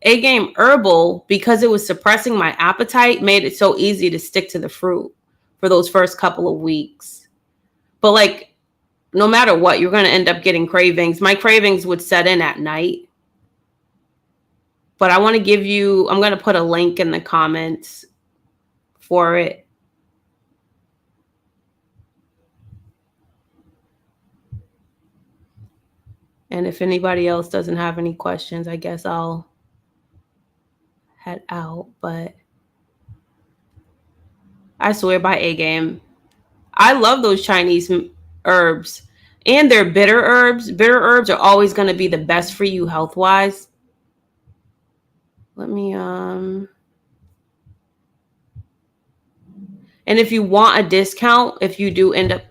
[SPEAKER 1] A Game Herbal, because it was suppressing my appetite, made it so easy to stick to the fruit for those first couple of weeks. But like, no matter what, you're going to end up getting cravings. My cravings would set in at night. But I'm going to put a link in the comments for it. And if anybody else doesn't have any questions, I guess I'll head out. But I swear by A Game. I love those Chinese herbs. And they're bitter herbs. Bitter herbs are always going to be the best for you health-wise. Let me, and if you want a discount, if you do end up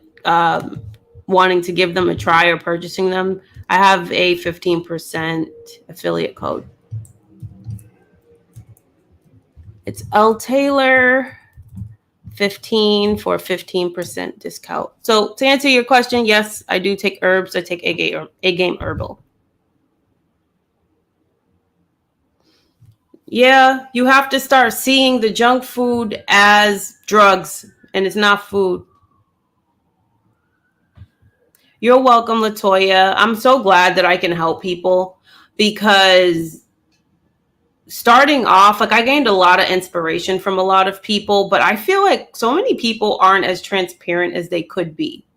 [SPEAKER 1] wanting to give them a try or purchasing them, I have a 15% affiliate code. It's L Taylor 15 for 15% discount. So to answer your question, yes, I do take herbs. I take A Game Herbal. Yeah, you have to start seeing the junk food as drugs, and it's not food. You're welcome, Latoya. I'm so glad that I can help people because starting off, like I gained a lot of inspiration from a lot of people, but I feel like so many people aren't as transparent as they could be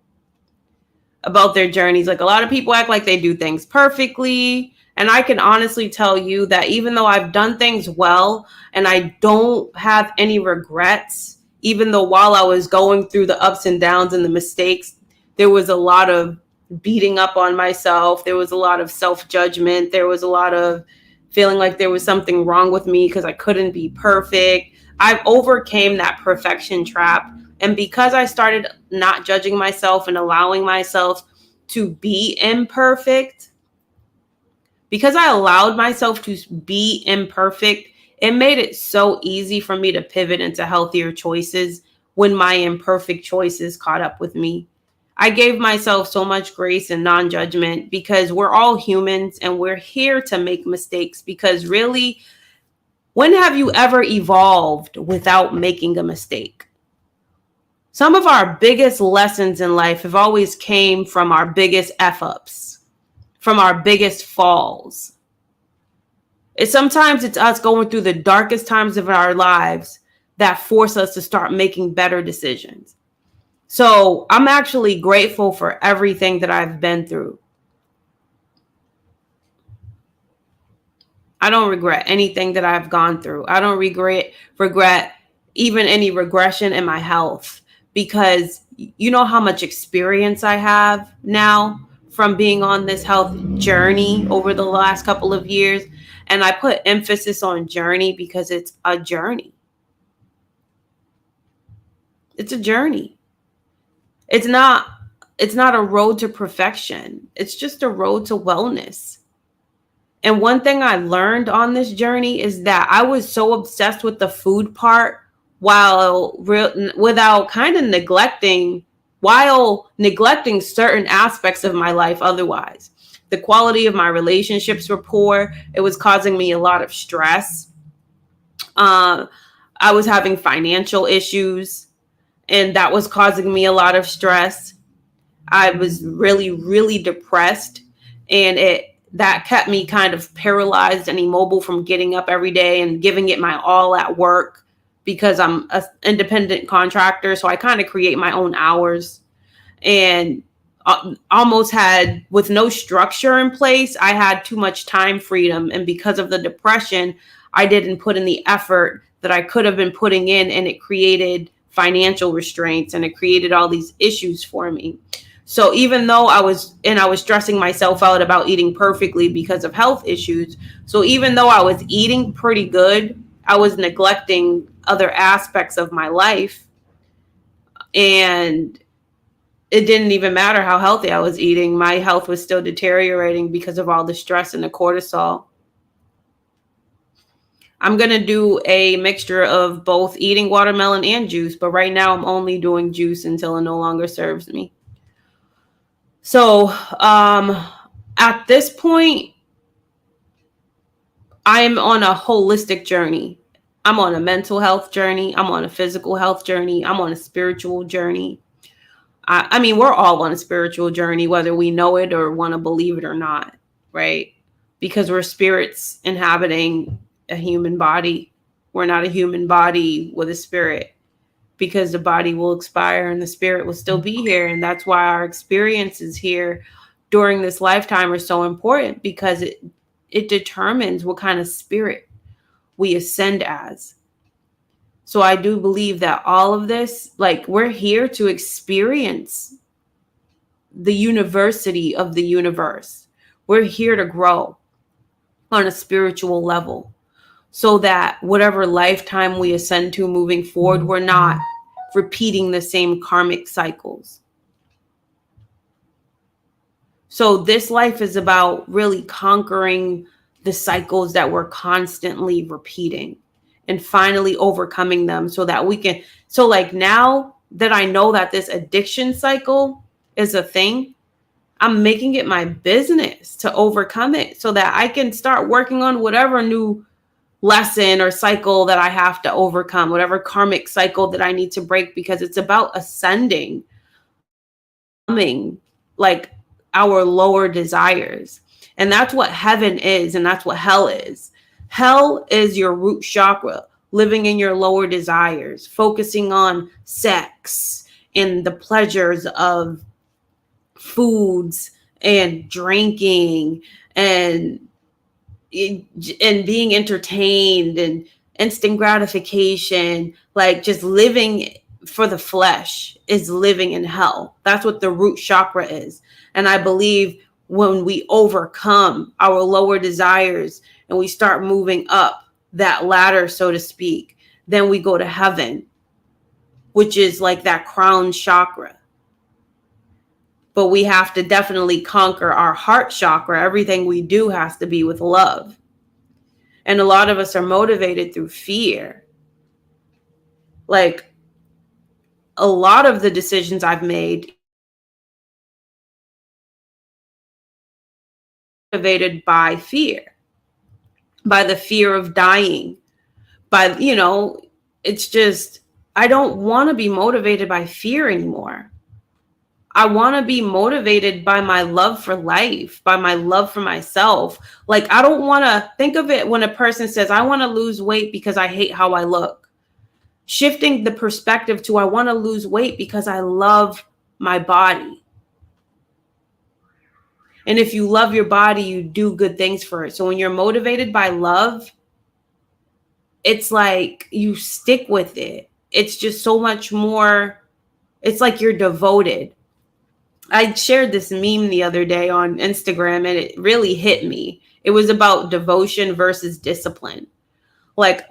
[SPEAKER 1] about their journeys. Like a lot of people act like they do things perfectly. And I can honestly tell you that even though I've done things well and I don't have any regrets, even though while I was going through the ups and downs and the mistakes, there was a lot of beating up on myself. There was a lot of self-judgment. There was a lot of feeling like there was something wrong with me because I couldn't be perfect. I've overcame that perfection trap. And because I started not judging myself and allowing myself to be imperfect, because I allowed myself to be imperfect, it made it so easy for me to pivot into healthier choices when my imperfect choices caught up with me. I gave myself so much grace and non-judgment because we're all humans and we're here to make mistakes because really, when have you ever evolved without making a mistake? Some of our biggest lessons in life have always came from our biggest F-ups, from our biggest falls. Sometimes it's us going through the darkest times of our lives that force us to start making better decisions. So I'm actually grateful for everything that I've been through. I don't regret anything that I've gone through. I don't regret even any regression in my health because you know how much experience I have now from being on this health journey over the last couple of years. And I put emphasis on journey because it's a journey. It's a journey. It's not a road to perfection. It's just a road to wellness. And one thing I learned on this journey is that I was so obsessed with the food part without kind of neglecting certain aspects of my life otherwise. The quality of my relationships were poor. It was causing me a lot of stress. I was having financial issues, and that was causing me a lot of stress. I was really, really depressed, and that kept me kind of paralyzed and immobile from getting up every day and giving it my all at work, because I'm an independent contractor. So I kind of create my own hours, and almost had, with no structure in place, I had too much time freedom. And because of the depression, I didn't put in the effort that I could have been putting in, and it created financial restraints, and it created all these issues for me. So even though I was stressing myself out about eating perfectly because of health issues, so even though I was eating pretty good, I was neglecting other aspects of my life, and it didn't even matter how healthy I was eating. My health was still deteriorating because of all the stress and the cortisol. I'm going to do a mixture of both eating watermelon and juice, but right now I'm only doing juice until it no longer serves me. So at this point, I am on a holistic journey. I'm on a mental health journey. I'm on a physical health journey. I'm on a spiritual journey. I mean, we're all on a spiritual journey, whether we know it or want to believe it or not, right? Because we're spirits inhabiting a human body. We're not a human body with a spirit, because the body will expire and the spirit will still be here. And that's why our experiences here during this lifetime are so important, because it determines what kind of spirit we ascend as. So I do believe that all of this, like, we're here to experience the university of the universe. We're here to grow on a spiritual level, so that whatever lifetime we ascend to moving forward, we're not repeating the same karmic cycles. So this life is about really conquering the cycles that we're constantly repeating and finally overcoming them, so that we can, so like now that I know that this addiction cycle is a thing, I'm making it my business to overcome it, so that I can start working on whatever new lesson or cycle that I have to overcome, whatever karmic cycle that I need to break, because it's about ascending, like our lower desires. And that's what heaven is, and that's what hell is. Hell is your root chakra, living in your lower desires, focusing on sex and the pleasures of foods and drinking and being entertained and instant gratification. Like, just living for the flesh is living in hell. That's what the root chakra is. And I believe when we overcome our lower desires and we start moving up that ladder, so to speak, then we go to heaven, which is like that crown chakra. But we have to definitely conquer our heart chakra. Everything we do has to be with love. And a lot of us are motivated through fear. Like, a lot of the decisions I've made motivated by fear, by the fear of dying, by, it's just, I don't want to be motivated by fear anymore. I want to be motivated by my love for life, by my love for myself. Like, I don't want to think of it when a person says, I want to lose weight because I hate how I look. Shifting the perspective to, I want to lose weight because I love my body. And if you love your body, you do good things for it. So when you're motivated by love, it's like you stick with it. It's just so much more. It's like you're devoted. I shared this meme the other day on Instagram, and it really hit me. It was about devotion versus discipline. Like,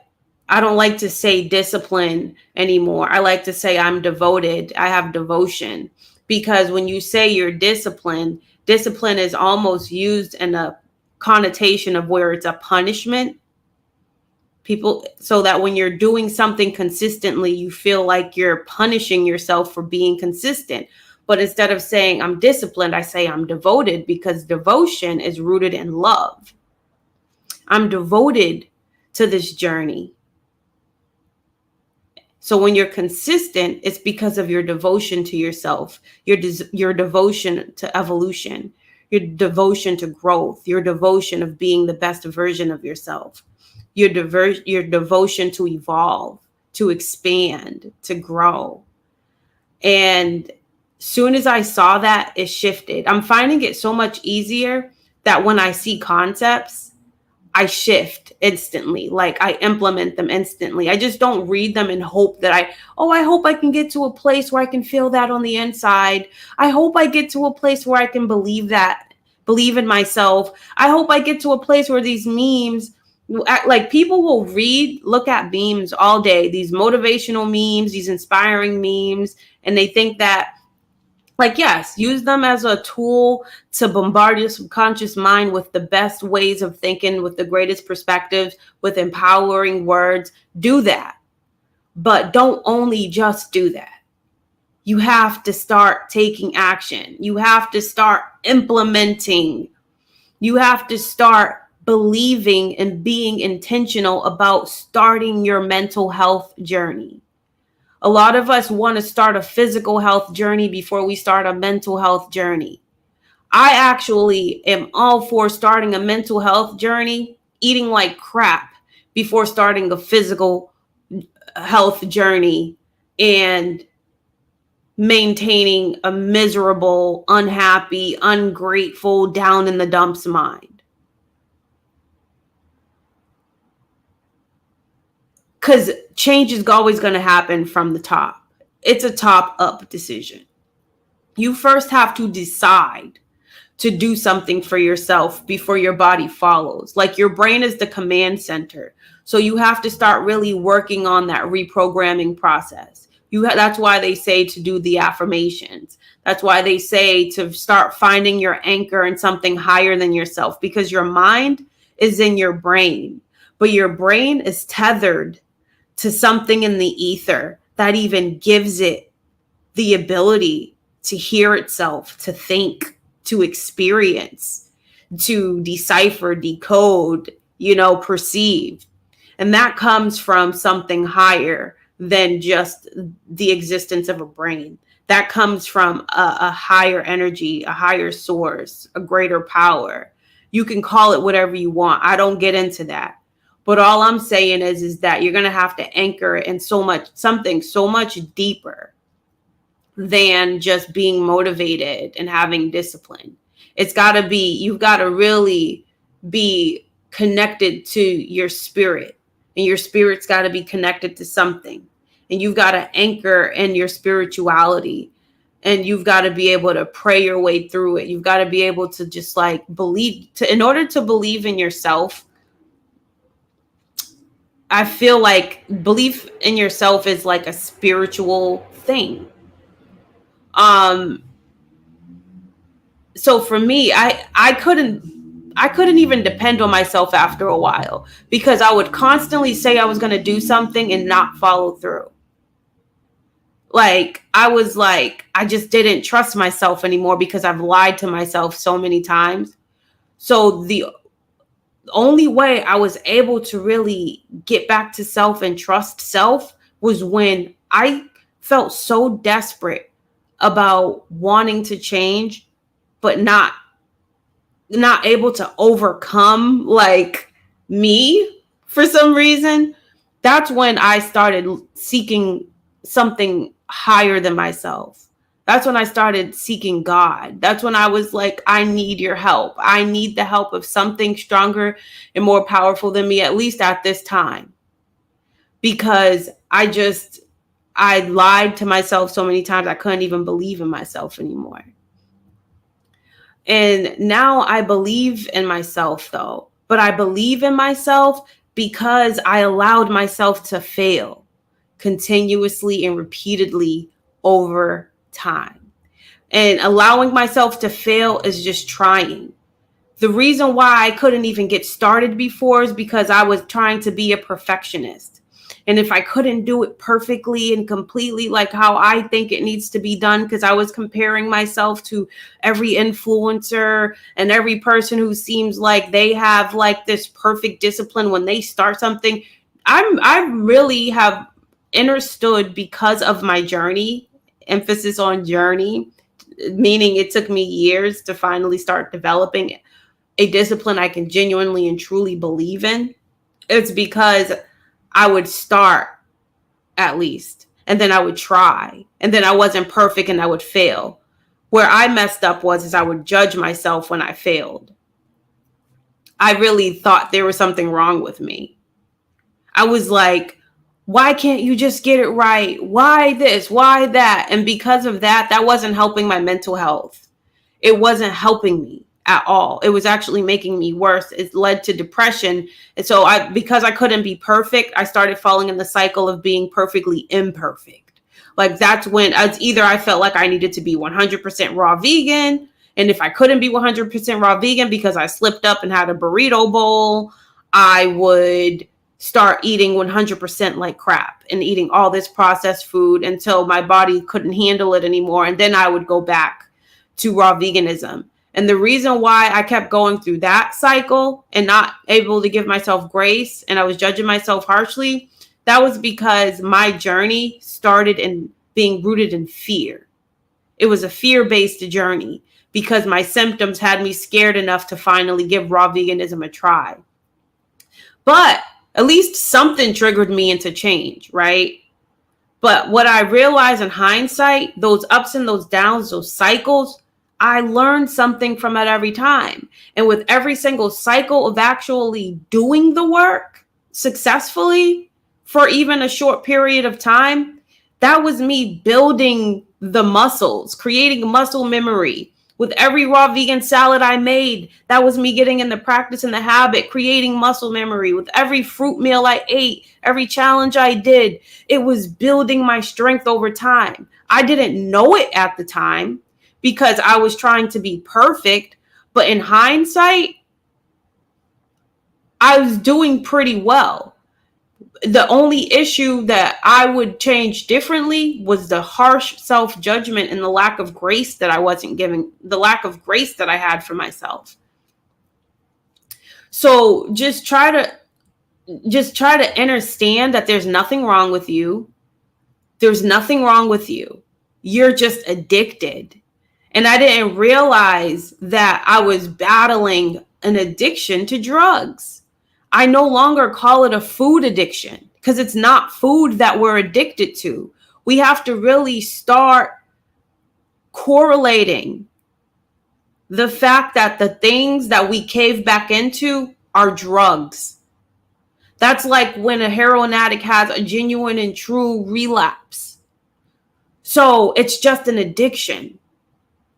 [SPEAKER 1] I don't like to say discipline anymore. I like to say I'm devoted. I have devotion. Because when you say you're disciplined, discipline is almost used in a connotation of where it's a punishment. People, so that when you're doing something consistently, you feel like you're punishing yourself for being consistent. But instead of saying I'm disciplined, I say I'm devoted, because devotion is rooted in love. I'm devoted to this journey. So when you're consistent, it's because of your devotion to yourself, your devotion to evolution, your devotion to growth, your devotion of being the best version of yourself, your devotion to evolve, to expand, to grow. And soon as I saw that, it shifted. I'm finding it so much easier that when I see concepts, I shift instantly. Like I implement them instantly. I just don't read them and hope that I hope I can get to a place where I can feel that on the inside. I hope I get to a place where I can believe in myself. I hope I get to a place where these memes, like people will look at memes all day, these motivational memes, these inspiring memes, and they think that, like, yes, use them as a tool to bombard your subconscious mind with the best ways of thinking, with the greatest perspectives, with empowering words. Do that. But don't only just do that. You have to start taking action. You have to start implementing. You have to start believing and being intentional about starting your mental health journey. A lot of us want to start a physical health journey before we start a mental health journey. I actually am all for starting a mental health journey, eating like crap before starting a physical health journey and maintaining a miserable, unhappy, ungrateful, down in the dumps mind. Because change is always going to happen from the top. It's a top-up decision. You first have to decide to do something for yourself before your body follows. Like your brain is the command center. So you have to start really working on that reprogramming process. That's why they say to do the affirmations. That's why they say to start finding your anchor in something higher than yourself, because your mind is in your brain, but your brain is tethered to something in the ether that even gives it the ability to hear itself, to think, to experience, to decipher, decode, perceive. And that comes from something higher than just the existence of a brain. That comes from a higher energy, a higher source, a greater power. You can call it whatever you want. I don't get into that. But all I'm saying is that you're going to have to anchor it in something so much deeper than just being motivated and having discipline. You've got to really be connected to your spirit, and your spirit's got to be connected to something, and you've got to anchor in your spirituality, and you've got to be able to pray your way through it. You've got to be able to just like in order to believe in yourself. I feel like belief in yourself is like a spiritual thing. So for me, I couldn't even depend on myself after a while, because I would constantly say I was going to do something and not follow through. Like I just didn't trust myself anymore because I've lied to myself so many times. So the only way I was able to really get back to self and trust self was when I felt so desperate about wanting to change, but not able to overcome like me for some reason. That's when I started seeking something higher than myself. That's when I started seeking God. That's when I was like, I need your help. I need the help of something stronger and more powerful than me, at least at this time. Because I lied to myself so many times, I couldn't even believe in myself anymore. And now I believe in myself, though. But I believe in myself because I allowed myself to fail continuously and repeatedly over time. And allowing myself to fail is just trying. The reason why I couldn't even get started before is because I was trying to be a perfectionist. And if I couldn't do it perfectly and completely like how I think it needs to be done, because I was comparing myself to every influencer and every person who seems like they have like this perfect discipline when they start something. I really have understood because of my journey, emphasis on journey, meaning it took me years to finally start developing a discipline I can genuinely and truly believe in. It's because I would start at least, and then I would try, and then I wasn't perfect and I would fail. Where I messed up is I would judge myself when I failed. I really thought there was something wrong with me. I was like, why can't you just get it right? Why this? Why that? And because of that, that wasn't helping my mental health. It wasn't helping me at all. It was actually making me worse. It led to depression. And so because I couldn't be perfect, I started falling in the cycle of being perfectly imperfect. Like that's when I felt like I needed to be 100% raw vegan. And if I couldn't be 100% raw vegan because I slipped up and had a burrito bowl, I would start eating 100% like crap and eating all this processed food until my body couldn't handle it anymore. And then I would go back to raw veganism. And the reason why I kept going through that cycle and not able to give myself grace and I was judging myself harshly, that was because my journey started in being rooted in fear. It was a fear-based journey because my symptoms had me scared enough to finally give raw veganism a try. But at least something triggered me into change, right? But what I realized in hindsight, those ups and those downs, those cycles, I learned something from it every time. And with every single cycle of actually doing the work successfully for even a short period of time, that was me building the muscles, creating muscle memory. With every raw vegan salad I made, that was me getting in the practice and the habit, creating muscle memory. With every fruit meal I ate, every challenge I did, it was building my strength over time. I didn't know it at the time because I was trying to be perfect. But in hindsight, I was doing pretty well. The only issue that I would change differently was the harsh self-judgment and the lack of grace that I wasn't giving, the lack of grace that I had for myself. So just try to understand that there's nothing wrong with you. There's nothing wrong with you. You're just addicted. And I didn't realize that I was battling an addiction to drugs. I no longer call it a food addiction because it's not food that we're addicted to. We have to really start correlating the fact that the things that we cave back into are drugs. That's like when a heroin addict has a genuine and true relapse. So it's just an addiction.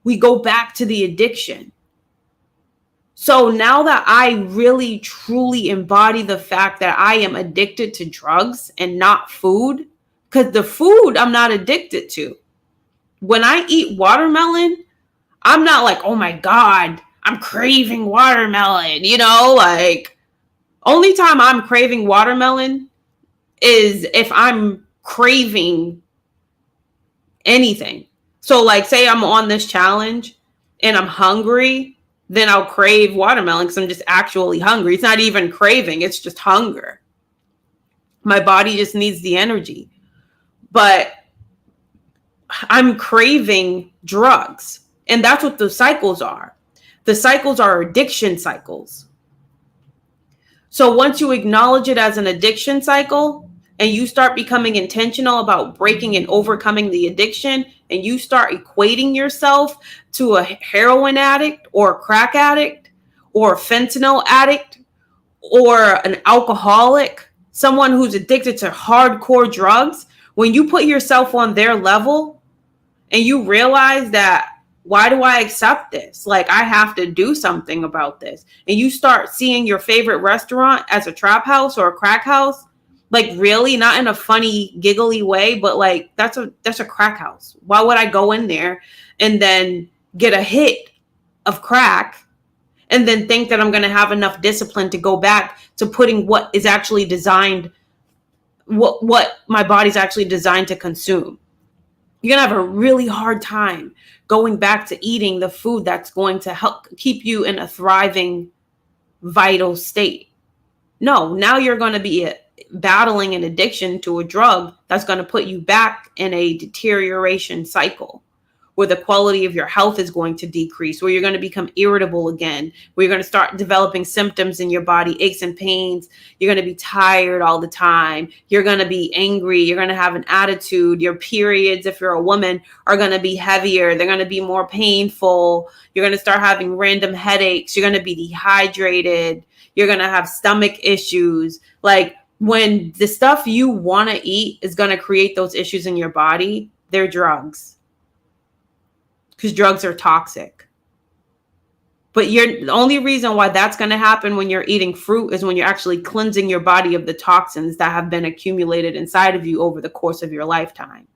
[SPEAKER 1] We go back to the addiction. So now that I really truly embody the fact that I am addicted to drugs and not food, because the food I'm not addicted to. When I eat watermelon, I'm not like, oh my God, I'm craving watermelon. Like only time I'm craving watermelon is if I'm craving anything. So like say I'm on this challenge and I'm hungry, then I'll crave watermelon because I'm just actually hungry. It's not even craving. It's just hunger. My body just needs the energy. But I'm craving drugs. And that's what the cycles are. The cycles are addiction cycles. So once you acknowledge it as an addiction cycle and you start becoming intentional about breaking and overcoming the addiction, and you start equating yourself to a heroin addict or a crack addict or a fentanyl addict or an alcoholic, someone who's addicted to hardcore drugs, when you put yourself on their level and you realize that, why do I accept this? Like, I have to do something about this. And you start seeing your favorite restaurant as a trap house or a crack house. Like, really, not in a funny, giggly way, but like, that's a crack house. Why would I go in there and then get a hit of crack and then think that I'm going to have enough discipline to go back to putting what is actually designed, what my body's actually designed to consume? You're going to have a really hard time going back to eating the food that's going to help keep you in a thriving, vital state. No, now you're going to be battling an addiction to a drug that's going to put you back in a deterioration cycle where the quality of your health is going to decrease, where you're going to become irritable again, where you're going to start developing symptoms in your body, aches and pains. You're going to be tired all the time. You're going to be angry. You're going to have an attitude. Your periods, if you're a woman, are going to be heavier. They're going to be more painful. You're going to start having random headaches. You're going to be dehydrated. You're going to have stomach issues. Like, when the stuff you want to eat is going to create those issues in your body, they're drugs. Because drugs are toxic. But the only reason why that's going to happen when you're eating fruit is when you're actually cleansing your body of the toxins that have been accumulated inside of you over the course of your lifetime.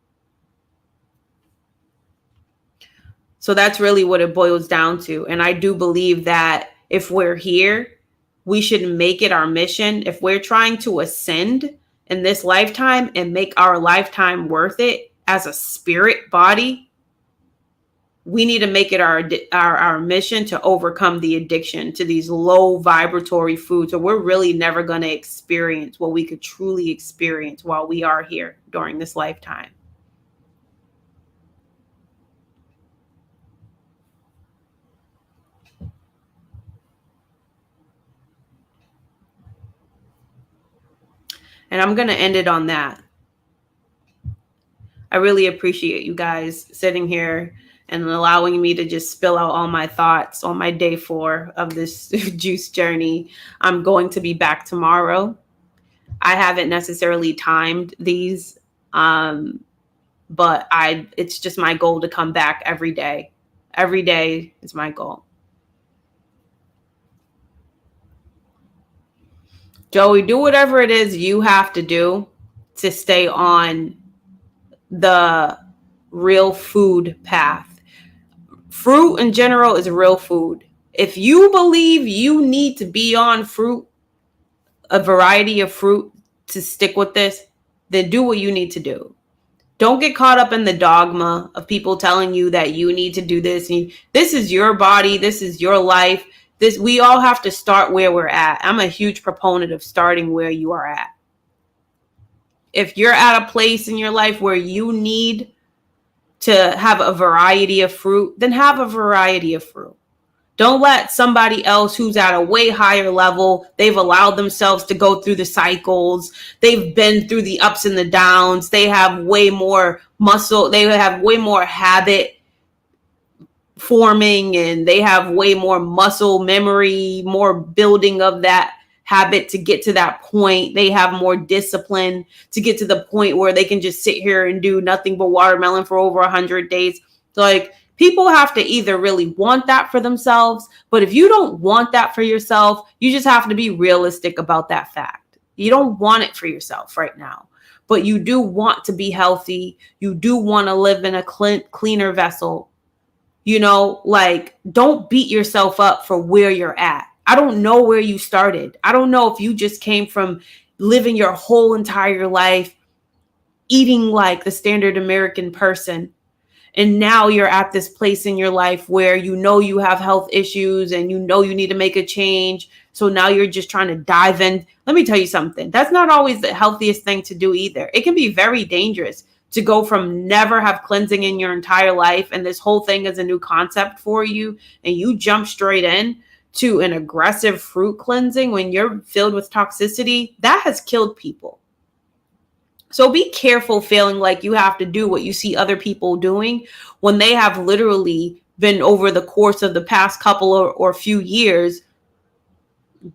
[SPEAKER 1] So that's really what it boils down to. And I do believe that if we're here, we should make it our mission. If we're trying to ascend in this lifetime and make our lifetime worth it as a spirit body, we need to make it our mission to overcome the addiction to these low vibratory foods, or we're really never going to experience what we could truly experience while we are here during this lifetime. And I'm going to end it on that. I really appreciate you guys sitting here and allowing me to just spill out all my thoughts on my day 4 of this juice journey. I'm going to be back tomorrow. I haven't necessarily timed these, but it's just my goal to come back every day. Every day is my goal. Joey, do whatever it is you have to do to stay on the real food path. Fruit in general is real food. If you believe you need to be on fruit, a variety of fruit to stick with this, then do what you need to do. Don't get caught up in the dogma of people telling you that you need to do this. This is your body. This is your life. We all have to start where we're at. I'm a huge proponent of starting where you are at. If you're at a place in your life where you need to have a variety of fruit, then have a variety of fruit. Don't let somebody else who's at a way higher level, they've allowed themselves to go through the cycles. They've been through the ups and the downs. They have way more muscle. They have way more habit forming, and they have way more muscle memory, more building of that habit to get to that point. They have more discipline to get to the point where they can just sit here and do nothing but watermelon for over 100 days. So, like, people have to either really want that for themselves, but if you don't want that for yourself, you just have to be realistic about that fact. You don't want it for yourself right now, but you do want to be healthy. You do want to live in a cleaner vessel. Like, don't beat yourself up for where you're at. I don't know where you started. I don't know if you just came from living your whole entire life eating like the standard American person, and now you're at this place in your life where you have health issues and you need to make a change. So now you're just trying to dive in. Let me tell you something. That's not always the healthiest thing to do either. It can be very dangerous to go from never have cleansing in your entire life, and this whole thing is a new concept for you, and you jump straight in to an aggressive fruit cleansing when you're filled with toxicity. That has killed people. So be careful feeling like you have to do what you see other people doing when they have literally been, over the course of the past couple or few years,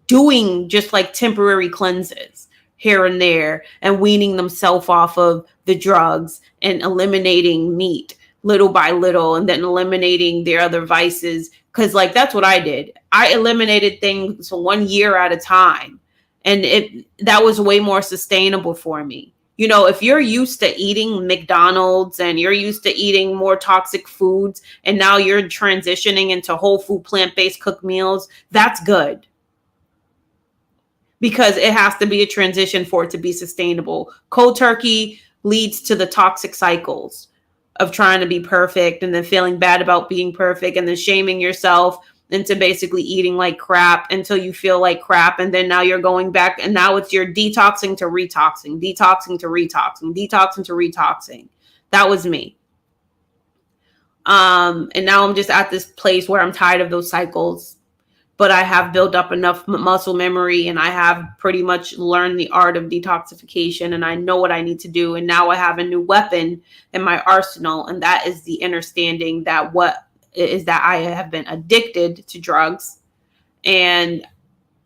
[SPEAKER 1] doing just like temporary cleanses here and there and weaning themselves off of the drugs and eliminating meat little by little, and then eliminating their other vices. Because like, that's what I did. I eliminated things 1 year at a time, and that was way more sustainable for me. If you're used to eating McDonald's and you're used to eating more toxic foods, and now you're transitioning into whole food, plant-based cooked meals, that's good. Because it has to be a transition for it to be sustainable. Cold turkey leads to the toxic cycles of trying to be perfect and then feeling bad about being perfect and then shaming yourself into basically eating like crap until you feel like crap. And then now you're going back, and now it's your detoxing to retoxing, detoxing to retoxing, detoxing to retoxing. That was me. And now I'm just at this place where I'm tired of those cycles, but I have built up enough muscle memory, and I have pretty much learned the art of detoxification, and I know what I need to do. And now I have a new weapon in my arsenal, and that is the understanding that I have been addicted to drugs. And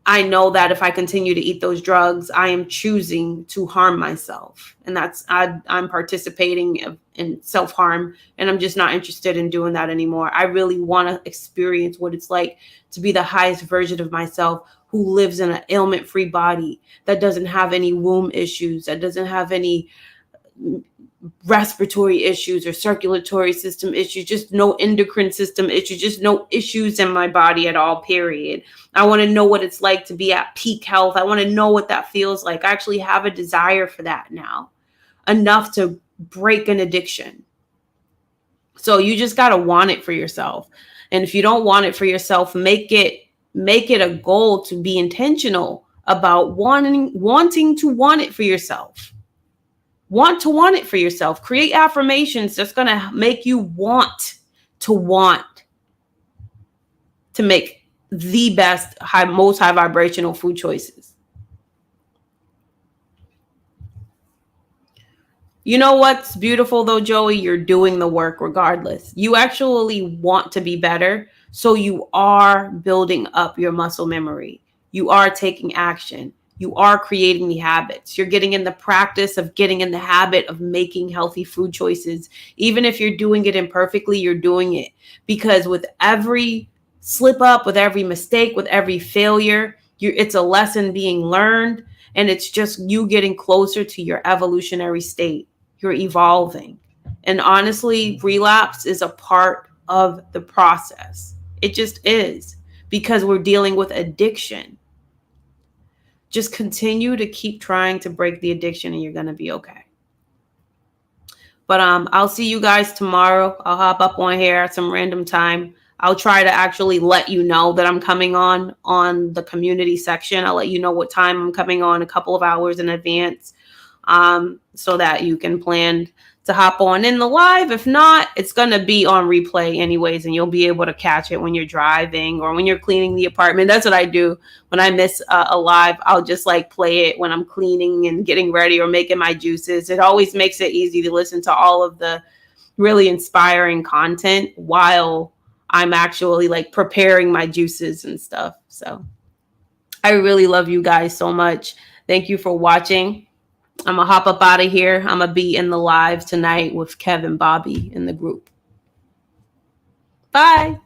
[SPEAKER 1] I know that if I continue to eat those drugs, I am choosing to harm myself. And I'm participating in self-harm, and I'm just not interested in doing that anymore. I really want to experience what it's like to be the highest version of myself, who lives in an ailment-free body, that doesn't have any womb issues, that doesn't have any respiratory issues or circulatory system issues, just no endocrine system issues, just no issues in my body at all, period. I want to know what it's like to be at peak health. I want to know what that feels like. I actually have a desire for that now, enough to break an addiction. So you just got to want it for yourself. And if you don't want it for yourself, make it a goal to be intentional about wanting to want it for yourself. Want to want it for yourself. Create affirmations that's going to make you want to make the best, most high vibrational food choices. You know what's beautiful though, Joey? You're doing the work regardless. You actually want to be better. So you are building up your muscle memory. You are taking action. You are creating the habits. You're getting in the practice of getting in the habit of making healthy food choices. Even if you're doing it imperfectly, you're doing it. Because with every slip up, with every mistake, with every failure, it's a lesson being learned. And it's just you getting closer to your evolutionary state. You're evolving. And honestly, relapse is a part of the process. It just is. Because we're dealing with addiction. Just continue to keep trying to break the addiction, and you're going to be okay. But I'll see you guys tomorrow. I'll hop up on here at some random time. I'll try to actually let you know that I'm coming on the community section. I'll let you know what time I'm coming on a couple of hours in advance, so that you can plan to hop on in the live. If not, it's going to be on replay anyways, and you'll be able to catch it when you're driving or when you're cleaning the apartment. That's what I do when I miss a live. I'll just like play it when I'm cleaning and getting ready or making my juices. It always makes it easy to listen to all of the really inspiring content while I'm actually like preparing my juices and stuff. So I really love you guys so much. Thank you for watching. I'm going to hop up out of here. I'm going to be in the live tonight with Kev and Bobby in the group. Bye.